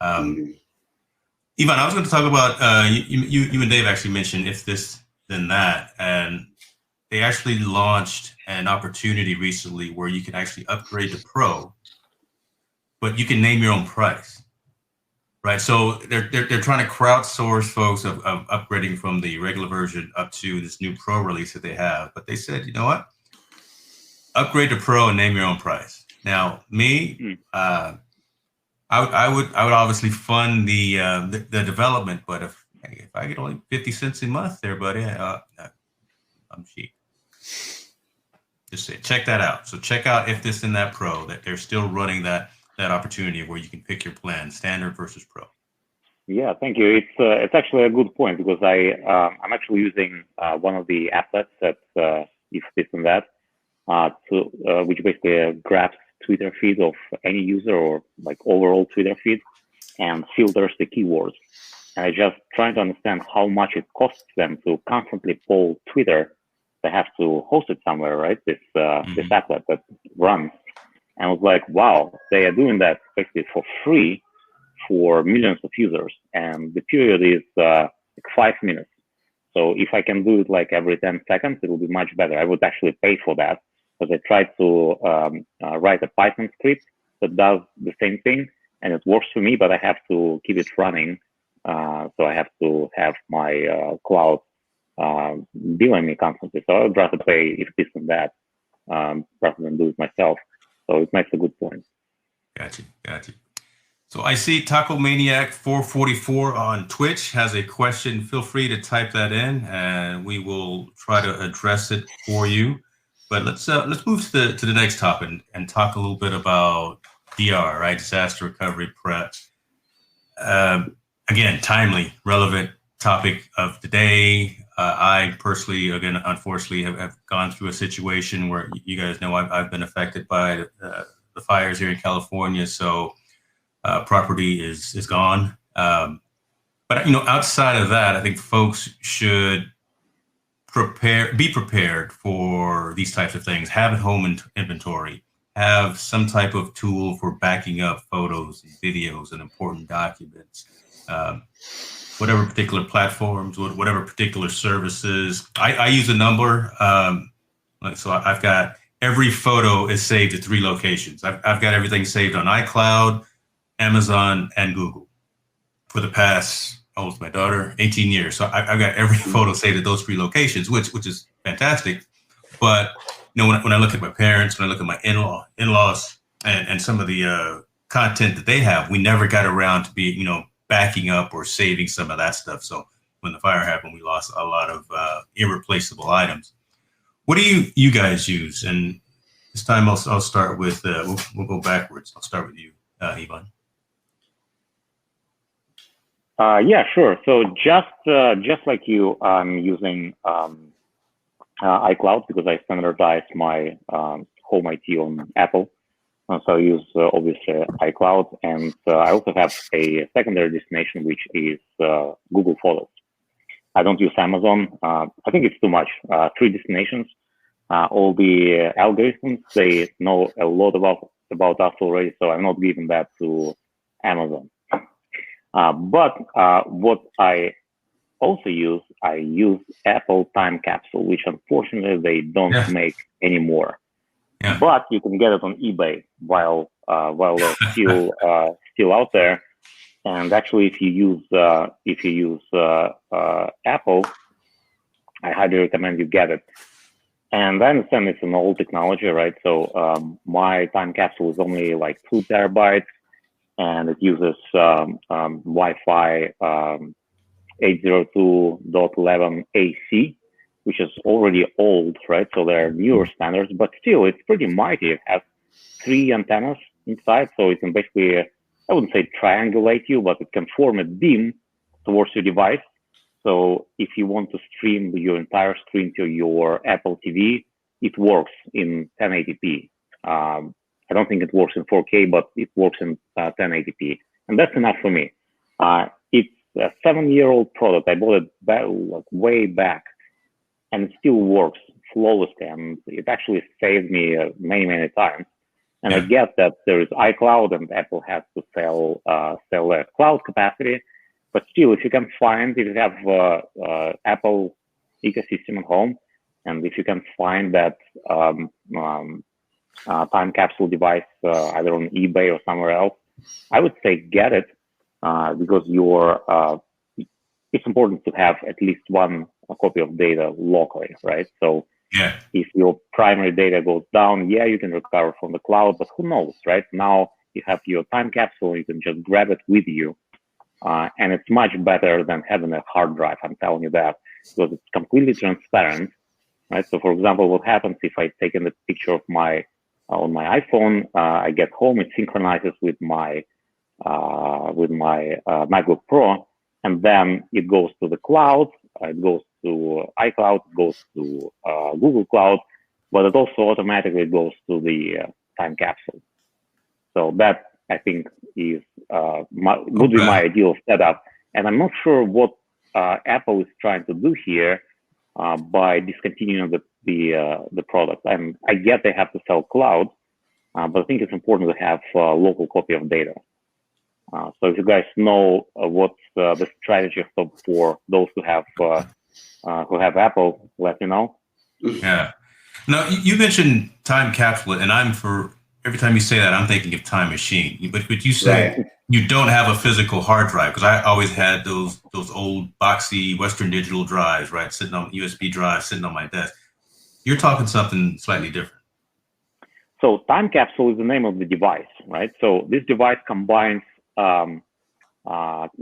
Ivan, I was going to talk about you and Dave actually mentioned if this then that, and they actually launched an opportunity recently where you can actually upgrade to Pro, but you can name your own price, right? So they're trying to crowdsource folks of upgrading from the regular version up to this new Pro release that they have. But they said, you know what? Upgrade to Pro and name your own price. Now, me, I would obviously fund the development, but if I get only 50 cents a month there, buddy, I'm cheap. Just say, check that out. So check out If This Then That Pro, that they're still running that opportunity where you can pick your plan, standard versus Pro. Yeah, thank you. It's actually a good point because I'm actually using one of the applets that If This Then That, which basically grabs Twitter feed of any user or like overall Twitter feed and filters the keywords. And I just trying to understand how much it costs them to constantly poll Twitter. They have to host it somewhere, right? This applet that runs. And I was like, wow, they are doing that basically for free for millions of users. And the period is like 5 minutes. So if I can do it like every 10 seconds, it will be much better. I would actually pay for that because I tried to write a Python script that does the same thing. And it works for me, but I have to keep it running. So I have to have my cloud billing me constantly. So I would rather pay If This and That rather than do it myself. So it makes a good point. Gotcha. So I see Taco Maniac 444 on Twitch has a question. Feel free to type that in, and we will try to address it for you. But let's move to the next topic and talk a little bit about DR, right? Disaster recovery prep. Again, timely, relevant topic of the day. I personally, again, unfortunately, have gone through a situation where you guys know I've been affected by the fires here in California. So property is gone. But outside of that, I think folks should be prepared for these types of things. Have a home inventory. Have some type of tool for backing up photos and videos and important documents. Whatever particular platforms, whatever particular services. I use a number. So I've got every photo is saved at 3 locations. I've got everything saved on iCloud, Amazon, and Google for the past, my daughter, 18 years. So I've got every photo saved at those 3 locations, which is fantastic. But when I look at my parents, when I look at my in-laws, and some of the content that they have, we never got around to be backing up or saving some of that stuff. So when the fire happened, we lost a lot of irreplaceable items. What do you guys use? And this time I'll start with we'll go backwards. I'll start with you, Ivan. Yeah, sure. So just like you, I'm using iCloud because I standardized my home IT on Apple. So I use obviously iCloud, and I also have a secondary destination, which is Google Photos. I don't use Amazon. I think it's too much. 3 destinations. All the algorithms, they know a lot about us already, so I'm not giving that to Amazon. But what I also use, I use Apple Time Capsule, which unfortunately they don't make anymore. Yeah. But you can get it on eBay while they're still out there. And actually, if you use Apple, I highly recommend you get it. And I understand it's an old technology, right? So my time capsule is only like 2 terabytes, and it uses Wi-Fi 802.11 AC, which is already old, right? So there are newer standards, but still it's pretty mighty. It has 3 antennas inside, so it can basically, I wouldn't say triangulate you, but it can form a beam towards your device. So if you want to stream your entire screen to your Apple TV, it works in 1080p. I don't think it works in 4K, but it works in 1080p, and that's enough for me. It's a 7-year-old product. I bought it way back, and it still works flawlessly, and it actually saved me many times. And I get that there is iCloud, and Apple has to sell their cloud capacity, but still, if you can find, if you have Apple ecosystem at home, and if you can find that time capsule device either on eBay or somewhere else, I would say get it, because it's important to have at least one copy of data locally, right? So if your primary data goes down, you can recover from the cloud, but who knows, right? Now you have your time capsule, you can just grab it with you, and it's much better than having a hard drive, I'm telling you that, because it's completely transparent, right? So for example, what happens if I take a picture of on my iPhone, I get home, it synchronizes with my MacBook Pro, and then it goes to the cloud, it goes to iCloud, it goes to Google Cloud, but it also automatically goes to the time capsule. So that, I think, is would be my ideal setup. And I'm not sure what Apple is trying to do here by discontinuing the product. And I get they have to sell cloud, but I think it's important to have a local copy of data. So if you guys know what's the strategy for those who have Apple, let me know. Yeah. Now, you mentioned time capsule, and every time you say that, I'm thinking of time machine. But you say you don't have a physical hard drive, because I always had those old boxy Western Digital drives, right, sitting on USB drives, sitting on my desk. You're talking something slightly different. So time capsule is the name of the device, right? So this device combines,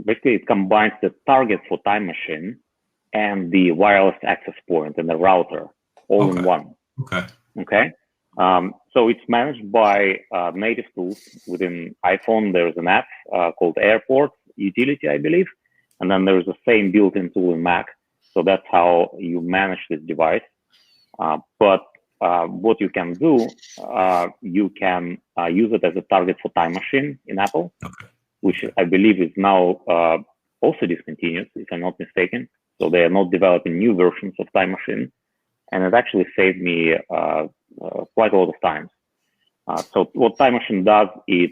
basically it combines the target for time machine and the wireless access point and the router all in one. Okay. So it's managed by native tools within iPhone. There's an app called Airport Utility, I believe. And then there's the same built-in tool in Mac. So that's how you manage this device. But what you can do, you can use it as a target for time machine in Apple, which I believe is now also discontinued, if I'm not mistaken. So they are not developing new versions of time machine. And it actually saved me quite a lot of times. So what time machine does is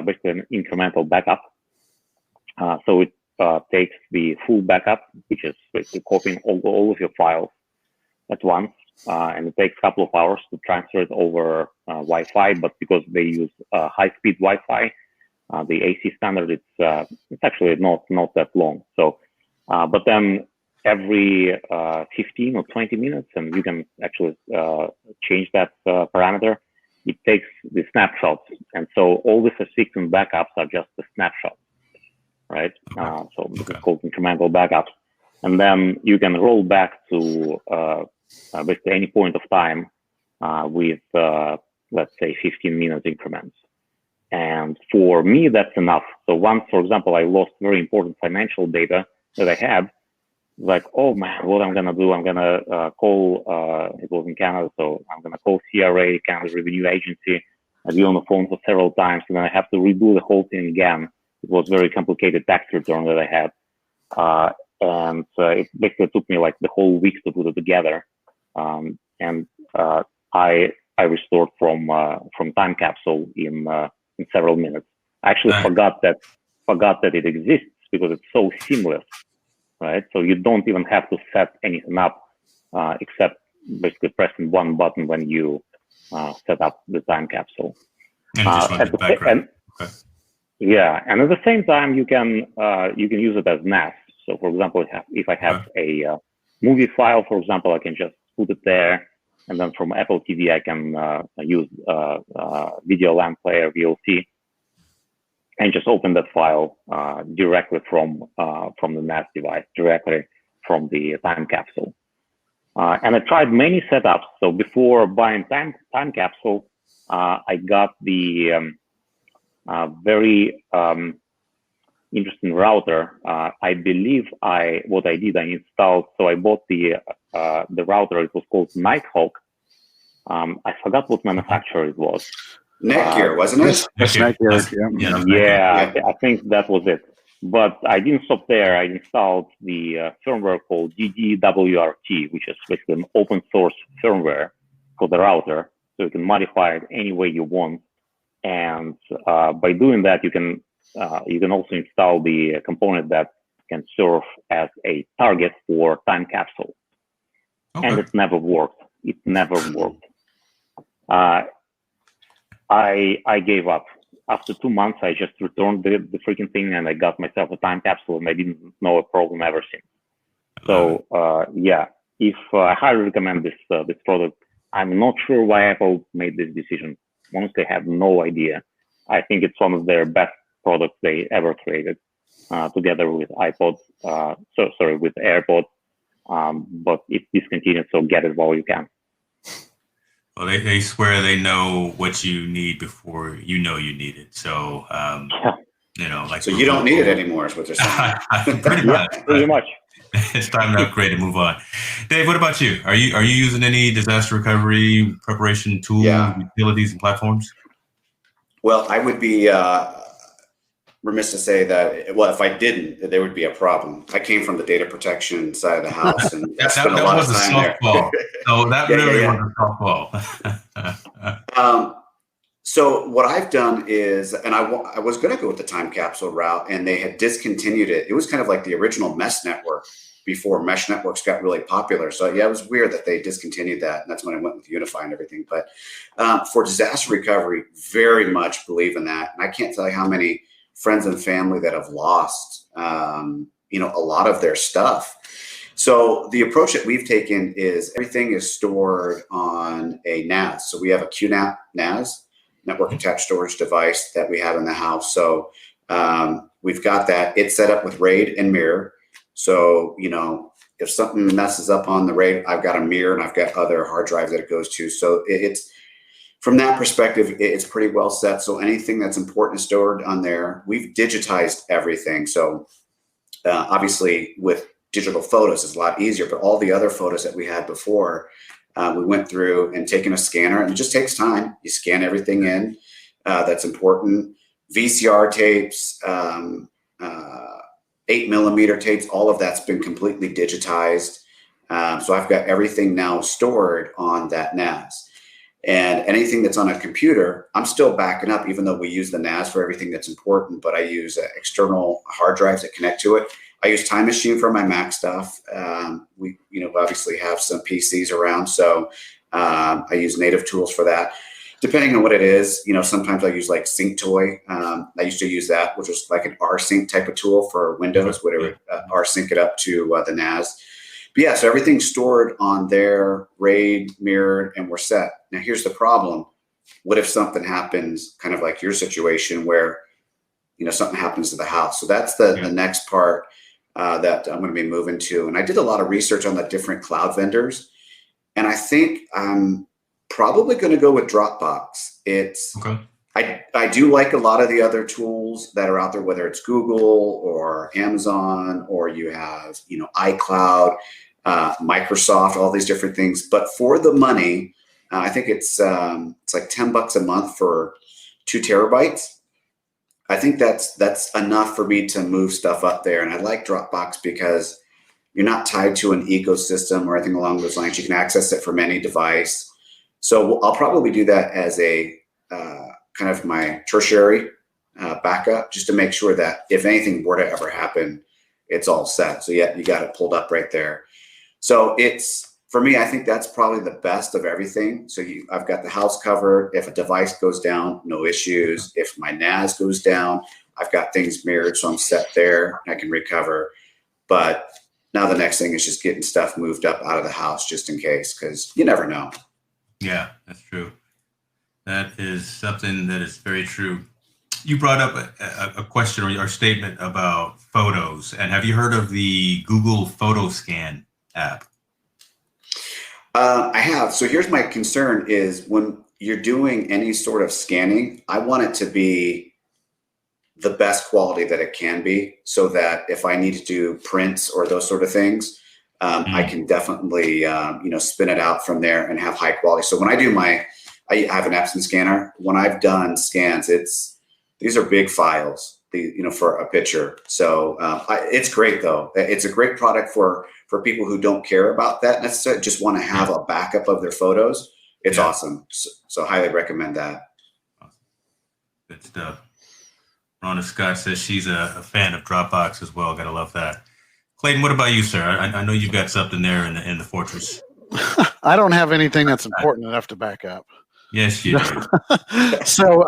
basically an incremental backup. So it takes the full backup, which is basically copying all of your files at once. And it takes a couple of hours to transfer it over Wi-Fi, but because they use high-speed Wi-Fi, the AC standard, it's actually not that long. So, but then every 15 or 20 minutes, and you can actually change that parameter, it takes the snapshots. And so all the subsequent backups are just the snapshots, right? So this is called incremental backups. And then you can roll back to basically any point of time with, let's say, 15-minute increments. And for me, that's enough. So once, for example, I lost very important financial data that I had, like, oh man, what I'm gonna do? I'm gonna call. It was in Canada, so I'm gonna call CRA, Canada Revenue Agency. I'd be on the phone for several times, and then I have to redo the whole thing again. It was very complicated tax return that I had, and it basically took me like the whole week to put it together. And I restored from time capsule in several minutes. I actually forgot that it exists because it's so seamless. Right, so you don't even have to set anything up except basically pressing one button when you set up the time capsule. And just run the background. Yeah, and at the same time, you can use it as NAS. So, for example, if I have a movie file, for example, I can just put it there, and then from Apple TV, I can use Video LAN player VLC. And just open that file directly from the NAS device, directly from the time capsule. And I tried many setups. So before buying time capsule, I got the very interesting router. I believe I installed. So I bought the router. It was called Nighthawk. I forgot what manufacturer it was. Netgear, wasn't it? Yes, Netgear, Yeah, I think that was it. But I didn't stop there. I installed the firmware called DDWRT, which is basically an open source firmware for the router. So you can modify it any way you want. And by doing that, you can also install the component that can serve as a target for time capsule. Okay. And it never worked. It never worked. I gave up. After 2 months, I just returned the freaking thing, and I got myself a time capsule, and I didn't know a problem ever since. So yeah, I highly recommend this product. I'm not sure why Apple made this decision. Honestly, I have no idea. I think it's one of their best products they ever created, together with with AirPods. But it's discontinued, so get it while you can. Well, they swear they know what you need before you know you need it. So, like. So you don't need it anymore, is what they're saying. Pretty much. Pretty much. It's time to upgrade and move on. Dave, what about you? Are you using any disaster recovery preparation tools, utilities, and platforms? Well, I would be remiss to say that, well, if I didn't, there would be a problem. I came from the data protection side of the house, and I spent a lot of time there. So that really was a softball. So what I've done is, and I was going to go with the time capsule route, and they had discontinued it. It was kind of like the original mesh network before mesh networks got really popular. So yeah, it was weird that they discontinued that. And that's when I went with Unify and everything. But for disaster recovery, very much believe in that. And I can't tell you how many friends and family that have lost, a lot of their stuff. So the approach that we've taken is everything is stored on a NAS. So we have a QNAP NAS, network attached storage device, that we have in the house. So we've got that. It's set up with RAID and mirror. So, if something messes up on the RAID, I've got a mirror and I've got other hard drives that it goes to. So it's, from that perspective, it's pretty well set. So anything that's important is stored on there. We've digitized everything. So obviously with digital photos, it's a lot easier, but all the other photos that we had before, we went through and taken a scanner, and it just takes time. You scan everything in that's important. VCR tapes, 8mm tapes, all of that's been completely digitized. So I've got everything now stored on that NAS. And anything that's on a computer, I'm still backing up, even though we use the NAS for everything that's important, but I use external hard drives that connect to it. I use Time Machine for my Mac stuff. We, obviously have some PCs around, so I use native tools for that. Depending on what it is, sometimes I use like SyncToy. I used to use that, which was like an rsync type of tool for Windows, whatever, rsync it up to the NAS. But yeah, so everything's stored on there, RAID, mirrored, and we're set. Now here's the problem. What if something happens, kind of like your situation where, something happens to the house? So that's the next part that I'm going to be moving to. And I did a lot of research on the different cloud vendors. And I think I'm probably going to go with Dropbox. I do like a lot of the other tools that are out there, whether it's Google or Amazon, or you have, iCloud, Microsoft, all these different things. But for the money, I think it's like $10 a month for 2 terabytes. I think that's enough for me to move stuff up there. And I like Dropbox because you're not tied to an ecosystem or anything along those lines. You can access it from any device. So I'll probably do that as a kind of my tertiary backup, just to make sure that if anything were to ever happen, it's all set. So yeah, you got it pulled up right there. So it's, for me, I think that's probably the best of everything. So I've got the house covered. If a device goes down, no issues. If my NAS goes down, I've got things mirrored, so I'm set there. I can recover. But now the next thing is just getting stuff moved up out of the house, just in case, because you never know. Yeah, that's true. That is something that is very true. You brought up a question or a statement about photos. And have you heard of the Google Photo Scan app? I have. So here's my concern is when you're doing any sort of scanning, I want it to be the best quality that it can be, so that if I need to do prints or those sort of things, I can definitely, spin it out from there and have high quality. So when I do I have an Epson scanner. When I've done scans, these are big files, for a picture. So it's great though. It's a great product for people who don't care about that necessarily, just want to have a backup of their photos. It's awesome. So highly recommend that. Awesome. Good stuff. Rhonda Scott says she's a fan of Dropbox as well. Gotta love that. Clayton, what about you, sir? I know you've got something there in the Fortress. I don't have anything that's important enough to back up. Yes, you do. So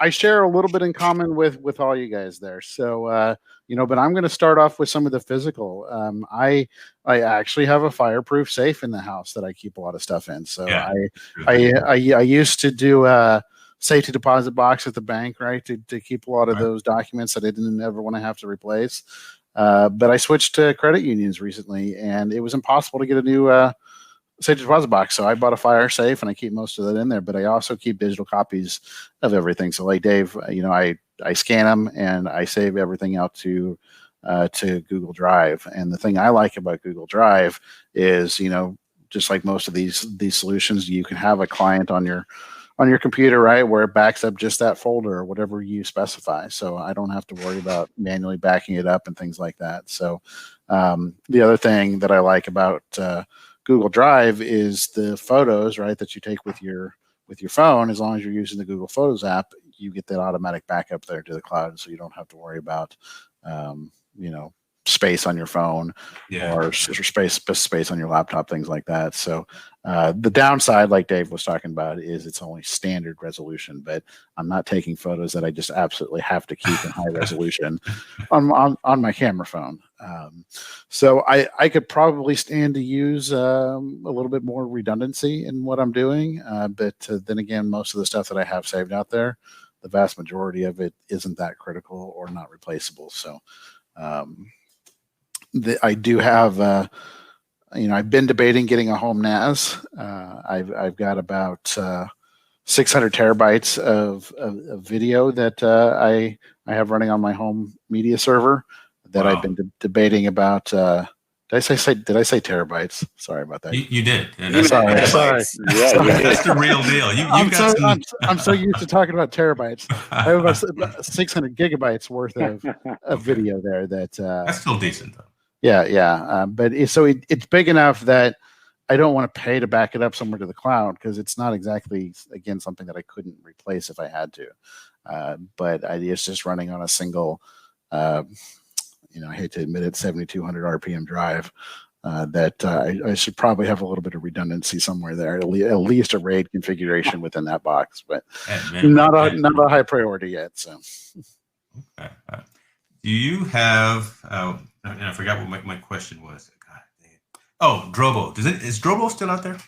I share a little bit in common with all you guys there. So but I'm going to start off with some of the physical. I actually have a fireproof safe in the house that I keep a lot of stuff in. So I used to do a safety deposit box at the bank, right, to keep a lot of those documents that I didn't ever want to have to replace. But I switched to credit unions recently, and it was impossible to get a new safety deposit box. So I bought a fire safe, and I keep most of that in there. But I also keep digital copies of everything. So like Dave, I scan them and I save everything out to Google Drive. And the thing I like about Google Drive is, just like most of these solutions, you can have a client on your computer, right, where it backs up just that folder or whatever you specify. So I don't have to worry about manually backing it up and things like that. So the other thing that I like about Google Drive is the photos, right, that you take with your phone. As long as you're using the Google Photos app, you get that automatic backup there to the cloud, so you don't have to worry about space on your phone or space on your laptop, things like that. So the downside, like Dave was talking about, is it's only standard resolution, but I'm not taking photos that I just absolutely have to keep in high resolution on my camera phone. So I could probably stand to use a little bit more redundancy in what I'm doing. But then again, most of the stuff that I have saved out there, the vast majority of it isn't that critical or not replaceable. So I do have, I've been debating getting a home NAS. I've got about 600 terabytes of video that I have running on my home media server that I've been debating about. Did I say terabytes? Sorry about that. You did. Sorry. Yeah, that's the real deal. I'm so used to talking about terabytes. I have about 600 gigabytes worth of video there. That's still decent though. Yeah. But it's big enough that I don't want to pay to back it up somewhere to the cloud, because it's not exactly, again, something that I couldn't replace if I had to. But it's just running on a single, I hate to admit it, 7,200 RPM drive. That I should probably have a little bit of redundancy somewhere there, at least a RAID configuration within that box, but not a high priority yet. So, okay. Do you have? I forgot what my question was. God dang it. Oh, Drobo. Is Drobo still out there?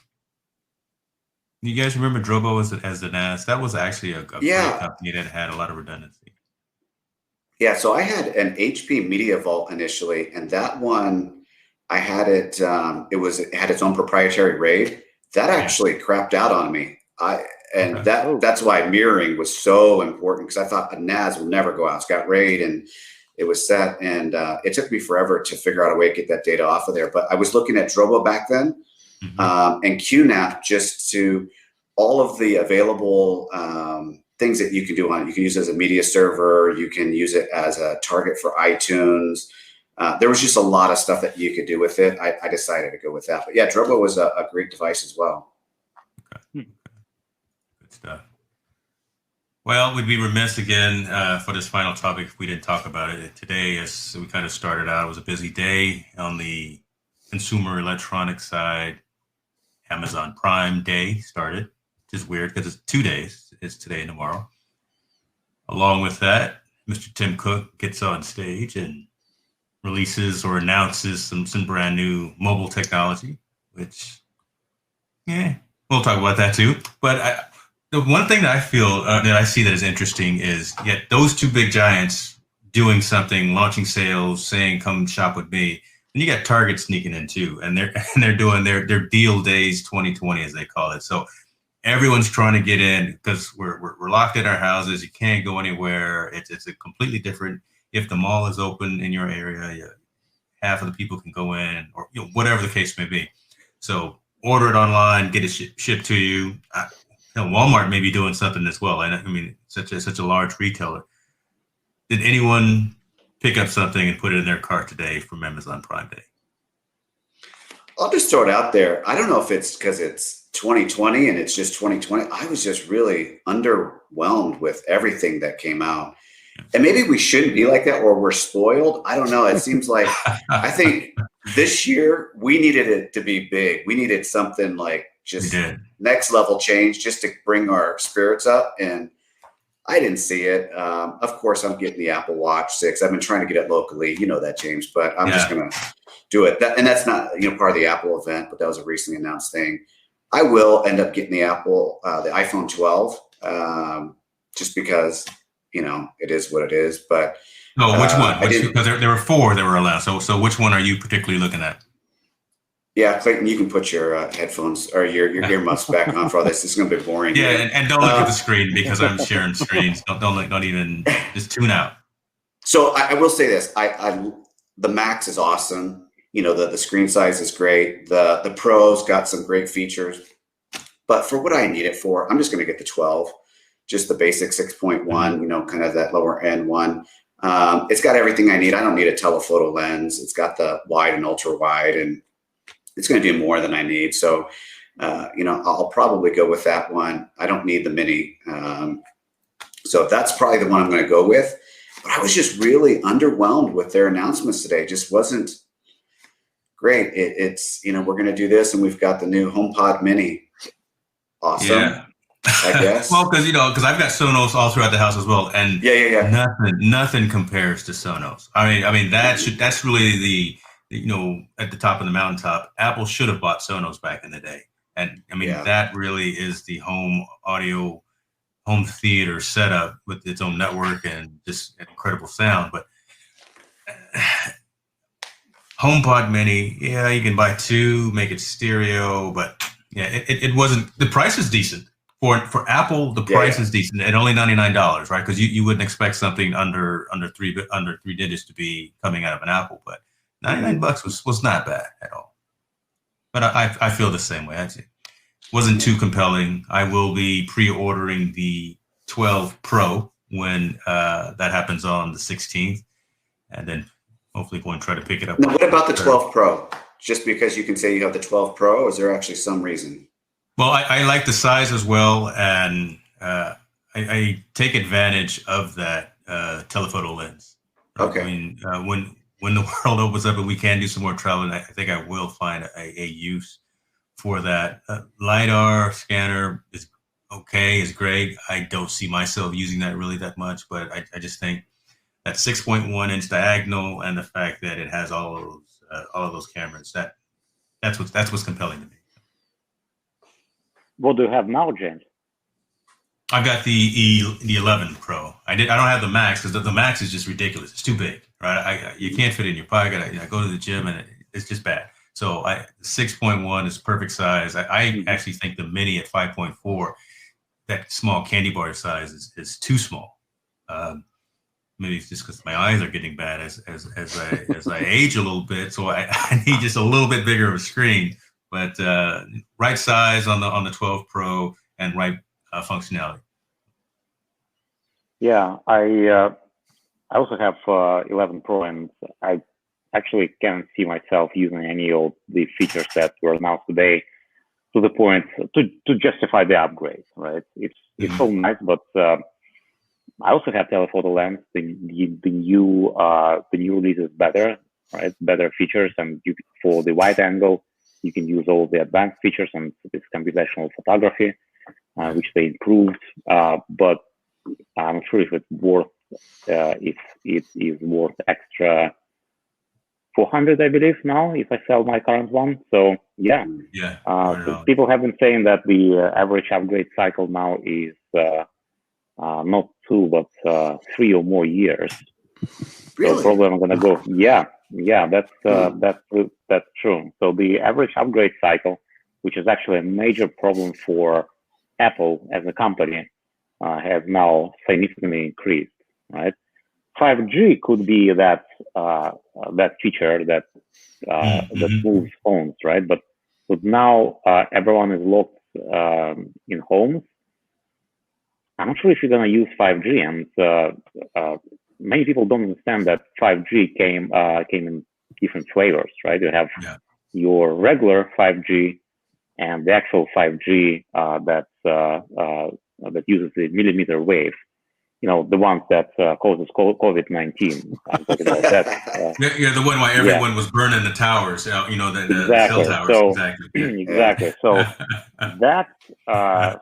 You guys remember Drobo as the NAS? That was actually a great company that had a lot of redundancy. Yeah, so I had an HP Media Vault initially, and that one, I had it. It had its own proprietary RAID. That actually crapped out on me. That's why mirroring was so important, because I thought a NAS will never go out. It's got RAID and it was set, and it took me forever to figure out a way to get that data off of there. But I was looking at Drobo back then, and QNAP, just to all of the available things that you can do on it. You can use it as a media server. You can use it as a target for iTunes. There was just a lot of stuff that you could do with it. I decided to go with that. But yeah, Drobo was a great device as well. Okay. Good stuff. Well, we'd be remiss again for this final topic if we didn't talk about it. Today, as we kind of started out, it was a busy day on the consumer electronics side. Amazon Prime Day started, which is weird because it's 2 days. It's today and tomorrow. Along with that, Mr. Tim Cook gets on stage and releases or announces some brand new mobile technology, which, we'll talk about that too. But the one thing that I feel that I see that is interesting is yet those two big giants doing something, launching sales, saying come shop with me, and you got Target sneaking in too, and they're doing their deal days 2020 as they call it. So everyone's trying to get in because we're locked in our houses. You can't go anywhere. It's a completely different. If the mall is open in your area, half of the people can go in, or whatever the case may be. So order it online, get it shipped to you. Walmart may be doing something as well. And I mean, such a large retailer. Did anyone pick up something and put it in their cart today from Amazon Prime Day? I'll just throw it out there. I don't know if it's because it's 2020 and it's just 2020. I was just really underwhelmed with everything that came out. And maybe we shouldn't be like that, or we're spoiled. I don't know. It seems like I think this year we needed it to be big. We needed something like just next level change just to bring our spirits up. And I didn't see it. Of course, I'm getting the Apple Watch 6. I've been trying to get it locally. You know that, James, but I'm just going to do it. And that's not part of the Apple event, but that was a recently announced thing. I will end up getting the iPhone 12, just because it is what it is. But which one? Because there were 4 that were allowed. So which one are you particularly looking at? Yeah, Clayton, you can put your headphones or your earmuffs back on for all this. It's going to be boring. Yeah, and don't look at the screen because I'm sharing screens. Don't even just tune out. So I will say this: the Max is awesome. The screen size is great. The Pro's got some great features, but for what I need it for, I'm just going to get the 12, just the basic 6.1. Kind of that lower end one. It's got everything I need. I don't need a telephoto lens. It's got the wide and ultra wide, and it's going to do more than I need. So, I'll probably go with that one. I don't need the mini. So that's probably the one I'm going to go with. But I was just really underwhelmed with their announcements today. It just wasn't great. It's we're going to do this, and we've got the new HomePod Mini. Awesome. Yeah. I guess. Well, because I've got Sonos all throughout the house as well, and nothing compares to Sonos. I mean that's really the at the top of the mountaintop. Apple should have bought Sonos back in the day. And I mean, that really is the home theater setup with its own network and just an incredible sound. But HomePod Mini, you can buy 2, make it stereo, but it wasn't, the price is decent. For Apple, the price is decent at only $99, right? Because you wouldn't expect something under three digits to be coming out of an Apple, but $99 was not bad at all. But I feel the same way. It wasn't too compelling. I will be pre-ordering the 12 Pro when that happens on the 16th, and then hopefully go and try to pick it up. Now, what about the 12 Pro? Just because you can say you have the 12 Pro, or is there actually some reason? Well, I like the size as well, and I take advantage of that telephoto lens. Okay. I mean, when the world opens up and we can do some more traveling, I think I will find a use for that. LiDAR scanner is okay, is great. I don't see myself using that really that much, but I just think that 6.1-inch diagonal and the fact that it has all of those cameras, that's what's compelling to me. What do you have now, James? I've got the 11 Pro. I don't have the Max because the Max is just ridiculous. It's too big, right? You can't fit it in your pocket. I go to the gym and it's just bad. So 6.1 is perfect size. I actually think the Mini at 5.4, that small candy bar size is too small. Maybe it's just because my eyes are getting bad as I age a little bit. So I need just a little bit bigger of a screen. But right size on the 12 Pro and right functionality. Yeah, I also have 11 Pro, and I actually can't see myself using any of the features that were announced today to the point to justify the upgrade. Right? It's so nice, but I also have telephoto lens. The new release is better, right? Better features, and for the wide angle, you can use all the advanced features and this computational photography, which they improved. But I'm not sure if it's worth if it is worth extra $400, I believe now, if I sell my current one. So so people have been saying that the average upgrade cycle now is not 2 but 3 or more years. Really? So probably I'm gonna go. Yeah, that's true. So the average upgrade cycle, which is actually a major problem for Apple as a company has now significantly increased, right? 5G could be that feature that moves phones, right? But now everyone is locked in homes. I'm not sure if you're gonna use 5G, and many people don't understand that 5G came in different flavors, right? You have your regular 5G and the actual 5G that uses the millimeter wave. You know, the ones that causes COVID-19. I'm talking about that. The one where everyone was burning the towers, you know, the exactly. cell towers. So, exactly. Exactly. So that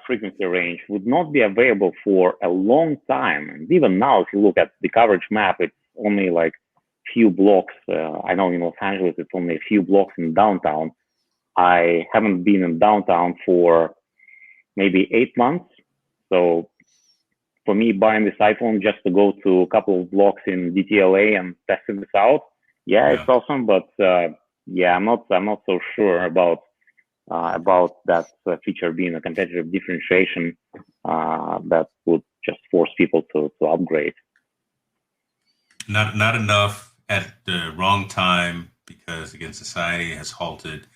frequency range would not be available for a long time. And even now, if you look at the coverage map, it's only like few blocks. I know in Los Angeles, it's only a few blocks in downtown. I haven't been in downtown for maybe 8 months. So for me, buying this iPhone just to go to a couple of blocks in DTLA and testing this out, it's awesome. But I'm not so sure about that feature being a competitive differentiation that would just force people to upgrade. Not enough at the wrong time, because again, society has halted.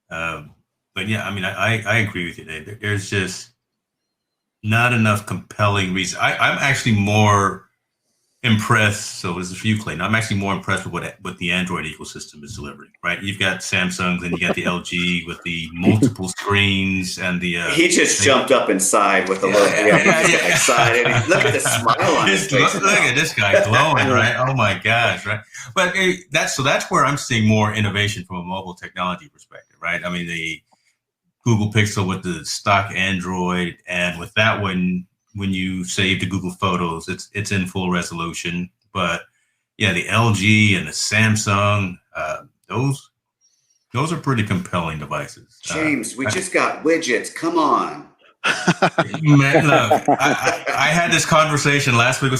But yeah, I mean, I agree with you, Dave. There's just not enough compelling reason. I'm actually more impressed. So this is for you, Clayton. I'm actually more impressed with what the Android ecosystem is delivering. Right? You've got Samsung's and you got the LG with the multiple screens and the. He just jumped up inside with a little. Excited. Look at the smile on his face. Look at this guy glowing, right? Oh my gosh, right? But that's where I'm seeing more innovation from a mobile technology perspective, right? I mean, the Google Pixel with the stock Android, and with that one, when you save to Google Photos, it's in full resolution. But yeah, the LG and the Samsung, those are pretty compelling devices. James, we just got widgets. Come on. Man, look, I had this conversation last week,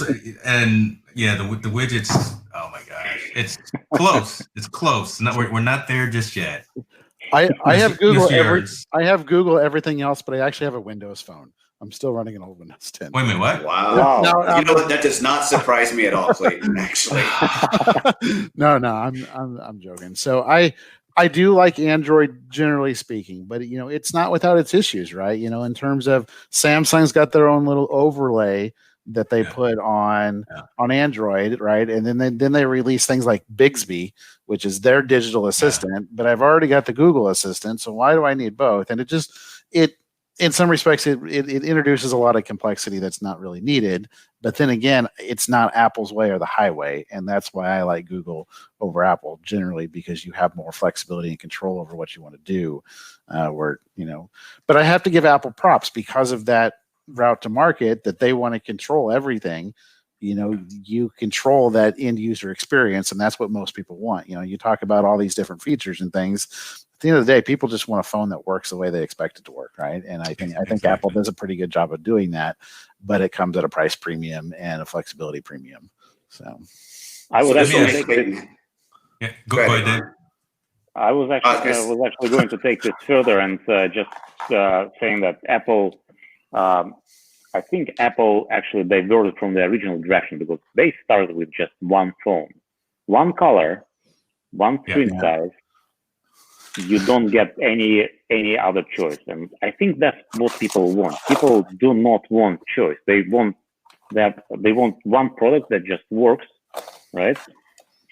and the widgets. Oh my gosh, it's close. It's close. We're not there just yet. I have Google I have Google everything else, but I actually have a Windows phone. I'm still running an old Windows 10. Wait a minute, what? Wow. No, you know what? That does not surprise me at all, Clayton, actually. No, I'm joking. So I do like Android, generally speaking, but it's not without its issues, right? In terms of Samsung's got their own little overlay that they put on Android, right? And then they release things like Bixby, which is their digital assistant, but I've already got the Google Assistant, so why do I need both? And it in some respects it introduces a lot of complexity that's not really needed. But then again, it's not Apple's way or the highway, and that's why I like Google over Apple generally, because you have more flexibility and control over what you want to do. But I have to give Apple props because of that route to market, that they want to control everything. You control that end user experience, and that's what most people want. You talk about all these different features and things. At the end of the day, people just want a phone that works the way they expect it to work, right? And I think Apple does a pretty good job of doing that, but it comes at a price premium and a flexibility premium. So I would actually go ahead, Dave. I was actually going to take this further and just saying that Apple. I think Apple actually diverted from the original direction, because they started with just one phone, one color, one screen size. You don't get any other choice, and I think that's what people want. People do not want choice. They want one product that just works, right?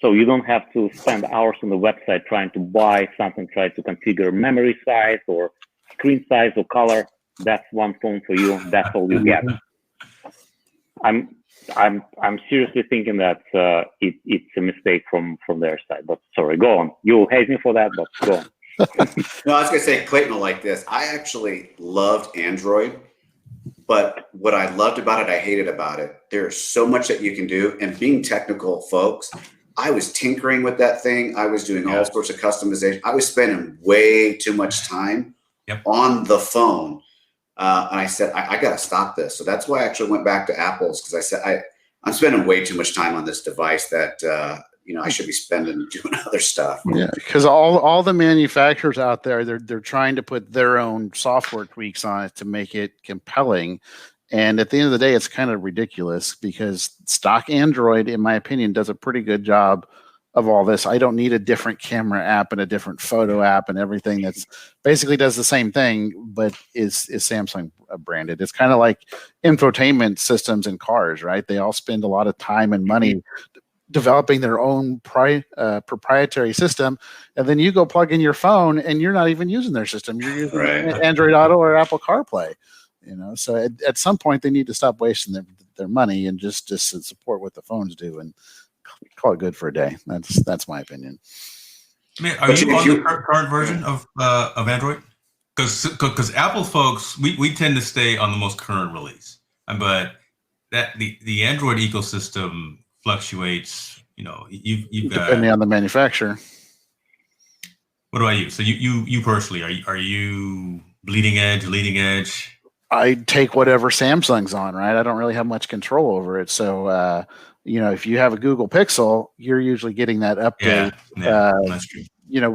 So you don't have to spend hours on the website trying to buy something, try to configure memory size or screen size or color. That's one phone for you. That's all you get. I'm seriously thinking that it's a mistake from their side. But sorry, go on. You'll hate me for that, but go on. No, I was going to say, Clayton will like this. I actually loved Android, but what I loved about it, I hated about it. There's so much that you can do, and being technical folks, I was tinkering with that thing. I was doing all sorts of customization. I was spending way too much time on the phone. And I said, I got to stop this. So that's why I actually went back to Apple's, because I said, I'm spending way too much time on this device that I should be spending doing other stuff. Yeah, because all the manufacturers out there, they're trying to put their own software tweaks on it to make it compelling. And at the end of the day, it's kind of ridiculous because stock Android, in my opinion, does a pretty good job of all this. I don't need a different camera app and a different photo app and everything that's basically does the same thing, but is Samsung branded. It's kind of like infotainment systems in cars, right? They all spend a lot of time and money developing their own proprietary system, and then you go plug in your phone and you're not even using their system. You're using Android Auto or Apple CarPlay. So at some point they need to stop wasting their money and just support what the phones do and call it good for a day. That's my opinion. I mean, are you on the current version of Android? Because Apple folks, we tend to stay on the most current release, but that the Android ecosystem fluctuates. You've got, depending on the manufacturer. What about you? So you personally, are you bleeding edge, leading edge? I take whatever Samsung's on, right? I don't really have much control over it. So, if you have a Google Pixel, you're usually getting that update, that's true.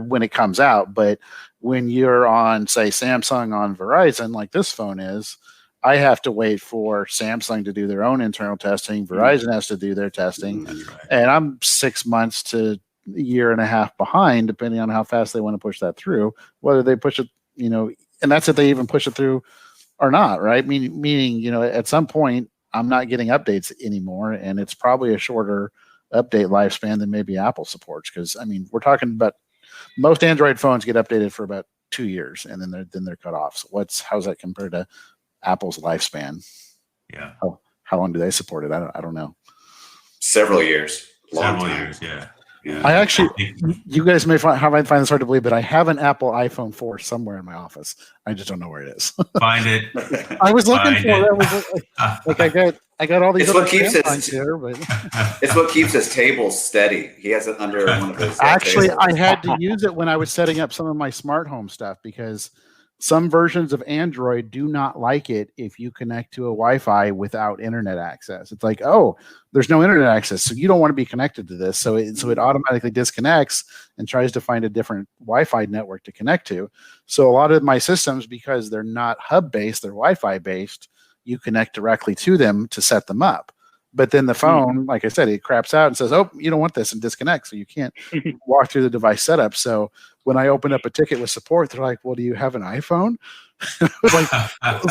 When it comes out. But when you're on, say, Samsung on Verizon, like this phone is, I have to wait for Samsung to do their own internal testing. Verizon has to do their testing. That's right. And I'm 6 months to a year and a half behind, depending on how fast they want to push that through, whether they push it, and that's if they even push it through or not, right? Meaning, at some point, I'm not getting updates anymore, and it's probably a shorter update lifespan than maybe Apple supports. Because we're talking about most Android phones get updated for about 2 years, and then they're cut off. So how's that compared to Apple's lifespan? Yeah. How long do they support it? I don't know. Several years. Several years. Yeah. I actually, you guys may find this hard to believe, but I have an Apple iPhone 4 somewhere in my office. I just don't know where it is. Find it. I was looking for it. I got all these. It's what keeps here, but it's what keeps his table steady. He has it under one of his. Actually, tables. I had to use it when I was setting up some of my smart home stuff because some versions of Android do not like it if you connect to a Wi-Fi without internet access. It's like, oh, there's no internet access, so you don't want to be connected to this. So it automatically disconnects and tries to find a different Wi-Fi network to connect to. So a lot of my systems, because they're not hub-based, they're Wi-Fi based, you connect directly to them to set them up. But then the phone, like I said, it craps out and says, oh, you don't want this, and disconnects. So you can't walk through the device setup. So when I open up a ticket with support, they're like, well, do you have an iPhone? It was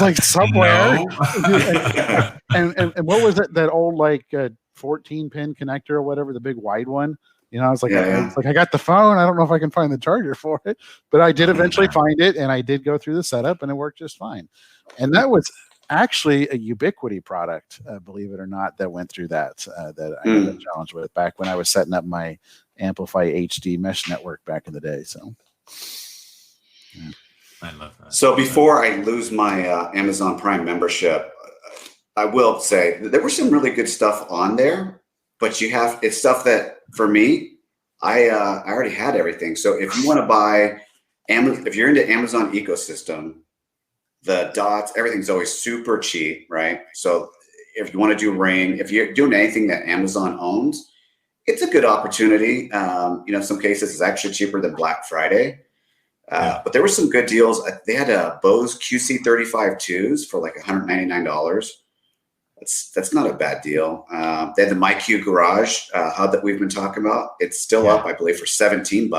like somewhere. No. and what was it? That old 14-pin connector or whatever, the big wide one. I was like, I got the phone. I don't know if I can find the charger for it, but I did eventually find it, and I did go through the setup, and it worked just fine. And that was actually a Ubiquity product, believe it or not, that went through that I had a challenge with back when I was setting up my Amplify HD mesh network back in the day. So yeah. I love that. So before I lose my Amazon Prime membership, I will say that there was some really good stuff on there, but it's stuff that for me, I already had everything. So if you want to buy if you're into Amazon ecosystem, the dots, everything's always super cheap, right? So if you want to do Ring, if you're doing anything that Amazon owns, it's a good opportunity. In some cases, it's actually cheaper than Black Friday. But there were some good deals. They had a Bose QC35-2s for like $199. That's not a bad deal. They had the MyQ Garage hub that we've been talking about. It's still up, I believe, for $17.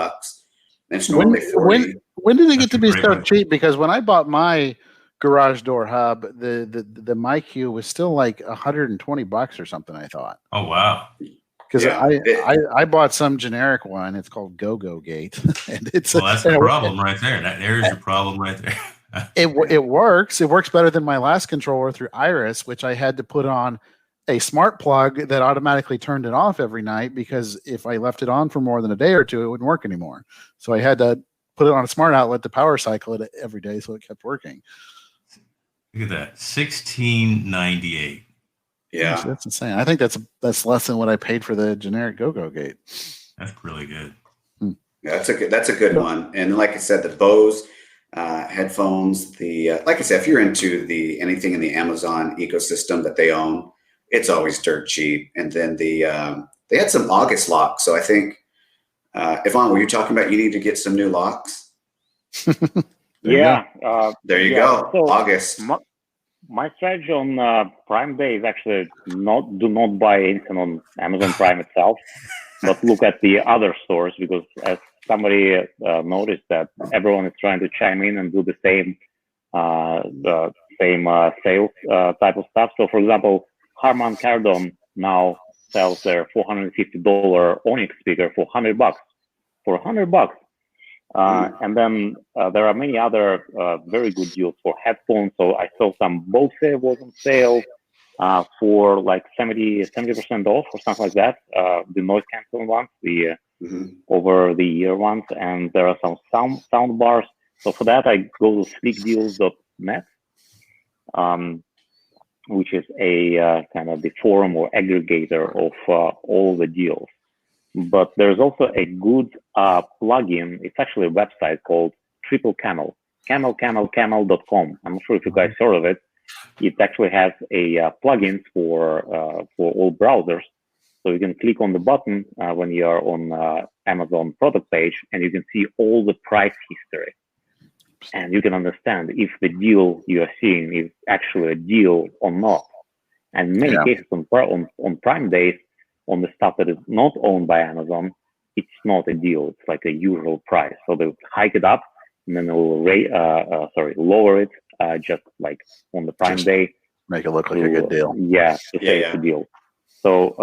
And it's normally $40. When did it get to be so cheap? Because when I bought my garage door hub, the MyQ was still like $120 or something, I thought. Oh wow. Because I bought some generic one. It's called Go Gate, and it's that's the problem right there. There's your problem right there. It works. It works better than my last controller through Iris, which I had to put on a smart plug that automatically turned it off every night, because if I left it on for more than a day or two, it wouldn't work anymore. So I had to put it on a smart outlet to power cycle it every day so it kept working. Look at that, $16.98. Yeah, that's insane. I think that's less than what I paid for the generic Go Gate. That's really good. Yeah, that's a good one. And like I said, the Bose headphones. Like I said, if you're into anything in the Amazon ecosystem that they own, it's always dirt cheap. And then they had some August locks. So I think, Yvonne, were you talking about you need to get some new locks? There you go. So August. My strategy on Prime Day is actually do not buy anything on Amazon Prime itself, but look at the other stores, because as somebody noticed that everyone is trying to chime in and do the same sales type of stuff. So, for example, Harman Kardon now sells their $450 Onyx speaker for $100. For $100. And then there are many other very good deals for headphones. So I saw some Bose was on sale for like 70% off or something like that. The noise canceling ones, the over the ear ones, and there are some sound bars. So for that, I go to sleekdeals.net, which is a kind of the forum or aggregator of all the deals. But there's also a good plugin. It's actually a website called Triple Camel, camel.com. I'm not sure if you guys heard of it. It actually has a plugin for all browsers. So you can click on the button when you are on Amazon product page, and you can see all the price history. And you can understand if the deal you are seeing is actually a deal or not. And in many cases on Prime days, on the stuff that is not owned by Amazon, it's not a deal. It's like a usual price. So they'll hike it up, and then they'll lower it just like on the Prime day. Make it look like a good deal. Yeah, it's a deal. So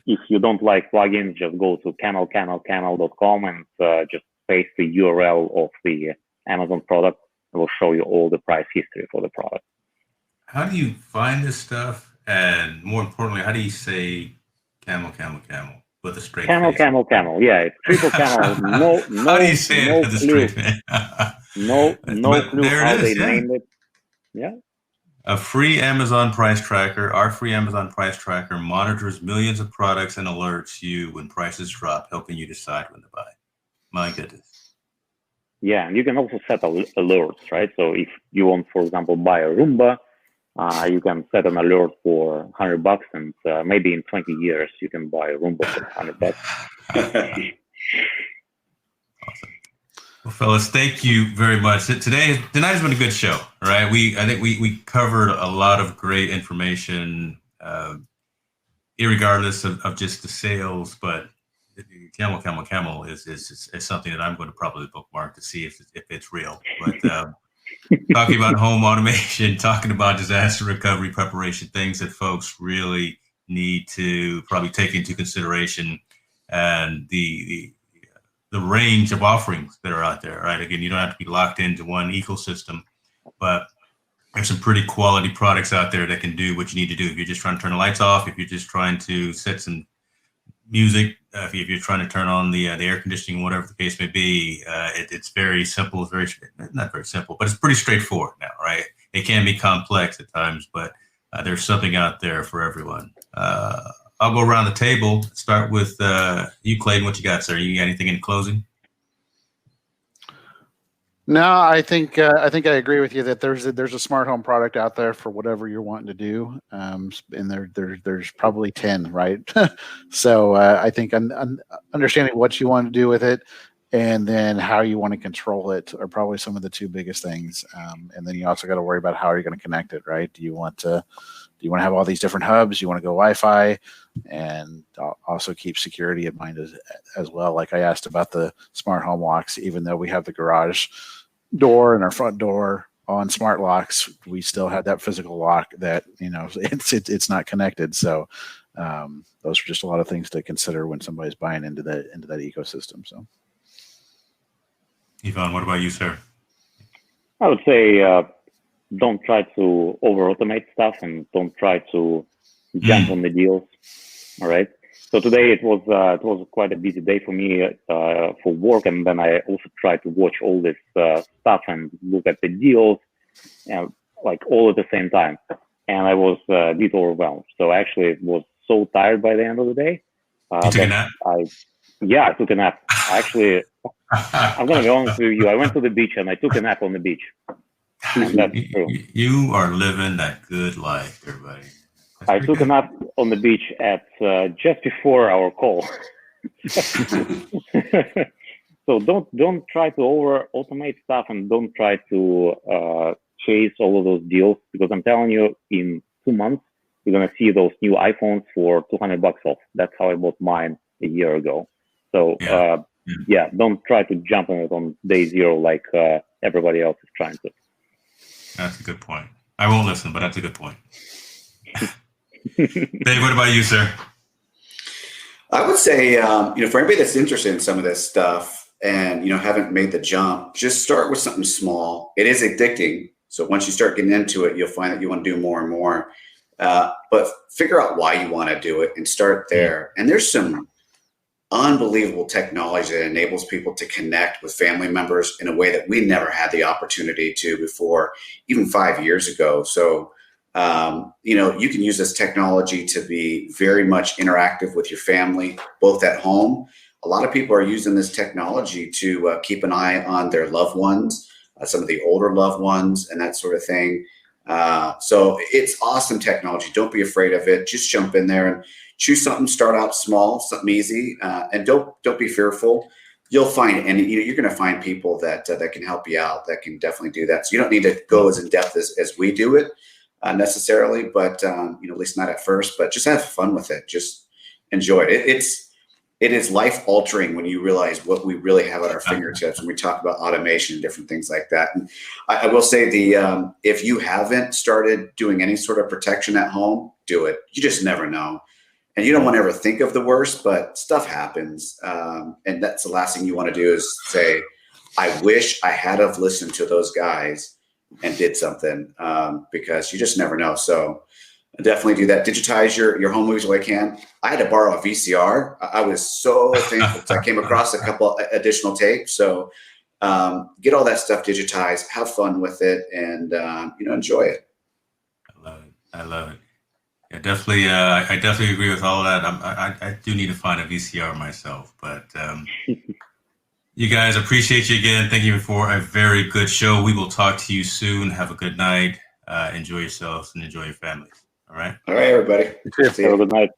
if you don't like plugins, just go to camel.com and just paste the URL of the Amazon product. It will show you all the price history for the product. How do you find this stuff? And more importantly, how do you say camel with a straight face? Camel. Yeah, it's triple camel. No, how do you say it with a straight face? no clue how they named it. Yeah. A free Amazon price tracker. Our free Amazon price tracker monitors millions of products and alerts you when prices drop, helping you decide when to buy. My goodness. Yeah, and you can also set alerts, right? So if you want, for example, buy a Roomba, you can set an alert for $100, and maybe in 20 years you can buy a Roomba for $100. Awesome. Well, fellas, thank you very much. Tonight has been a good show, right? I think we covered a lot of great information, irregardless of just the sales. But camel is something that I'm going to probably bookmark to see if it's real. But talking about home automation, talking about disaster recovery preparation, things that folks really need to probably take into consideration, and the range of offerings that are out there, right? Again, you don't have to be locked into one ecosystem, but there's some pretty quality products out there that can do what you need to do. If you're just trying to turn the lights off, if you're just trying to set some music, if you're trying to turn on the air conditioning, whatever the case may be, it's very simple. It's not very simple, but it's pretty straightforward now, right? It can be complex at times, but there's something out there for everyone. I'll go around the table. Start with you, Clayton. What you got, sir? You got anything in closing? No, I think I agree with you that there's a smart home product out there for whatever you're wanting to do, and there's probably 10, right? So I think understanding what you want to do with it, and then how you want to control it are probably some of the two biggest things. And then you also got to worry about how you're going to connect it, right? Do you want to have all these different hubs? You want to go Wi-Fi, and also keep security in mind as well. Like I asked about the smart home locks, even though we have the garage door and our front door on smart locks, we still have that physical lock that, it's not connected. So those are just a lot of things to consider when somebody's buying into that ecosystem. So, Yvonne, what about you, sir? I would say don't try to over automate stuff, and don't try to jump on the deals. All right. So today it was quite a busy day for me for work, and then I also tried to watch all this stuff and look at the deals, like all at the same time, and I was a bit overwhelmed. So I actually was so tired by the end of the day. You took a nap? I took a nap. Actually, I'm gonna be honest with you. I went to the beach and I took a nap on the beach. And that's true. You are living that good life, everybody. I took a nap on the beach at just before our call. So don't try to over automate stuff, and don't try to chase all of those deals, because I'm telling you, in 2 months you're gonna see those new iPhones for $200 off. That's how I bought mine a year ago. So yeah, don't try to jump on it on day zero like everybody else is trying to. That's a good point. I won't listen, but that's a good point. Dave, what about you, sir? I would say, for anybody that's interested in some of this stuff and, haven't made the jump, just start with something small. It is addicting. So once you start getting into it, you'll find that you want to do more and more. But figure out why you want to do it and start there. And there's some unbelievable technology that enables people to connect with family members in a way that we never had the opportunity to before, even 5 years ago. So, you can use this technology to be very much interactive with your family, both at home. A lot of people are using this technology to keep an eye on their loved ones, some of the older loved ones, and that sort of thing. So it's awesome technology. Don't be afraid of it. Just jump in there and choose something. Start out small, something easy, and don't be fearful. You'll find, and you're going to find people that can help you out, that can definitely do that. So you don't need to go as in depth as we do it necessarily, but at least not at first. But just have fun with it. Just enjoy it. It is life altering when you realize what we really have at our fingertips when we talk about automation and different things like that. And I will say if you haven't started doing any sort of protection at home, do it. You just never know. And you don't want to ever think of the worst, but stuff happens. And that's the last thing you want to do is say, I wish I had have listened to those guys and did something, because you just never know. So definitely do that. Digitize your home movies when I can. I had to borrow a VCR. I was so thankful. I came across a couple additional tapes. So get all that stuff digitized, have fun with it, and enjoy it. I love it. Yeah, definitely. I definitely agree with all that. I do need to find a VCR myself, but you guys, appreciate you again. Thank you for a very good show. We will talk to you soon. Have a good night. Enjoy yourselves and enjoy your families. All right. All right, everybody. Have a good night.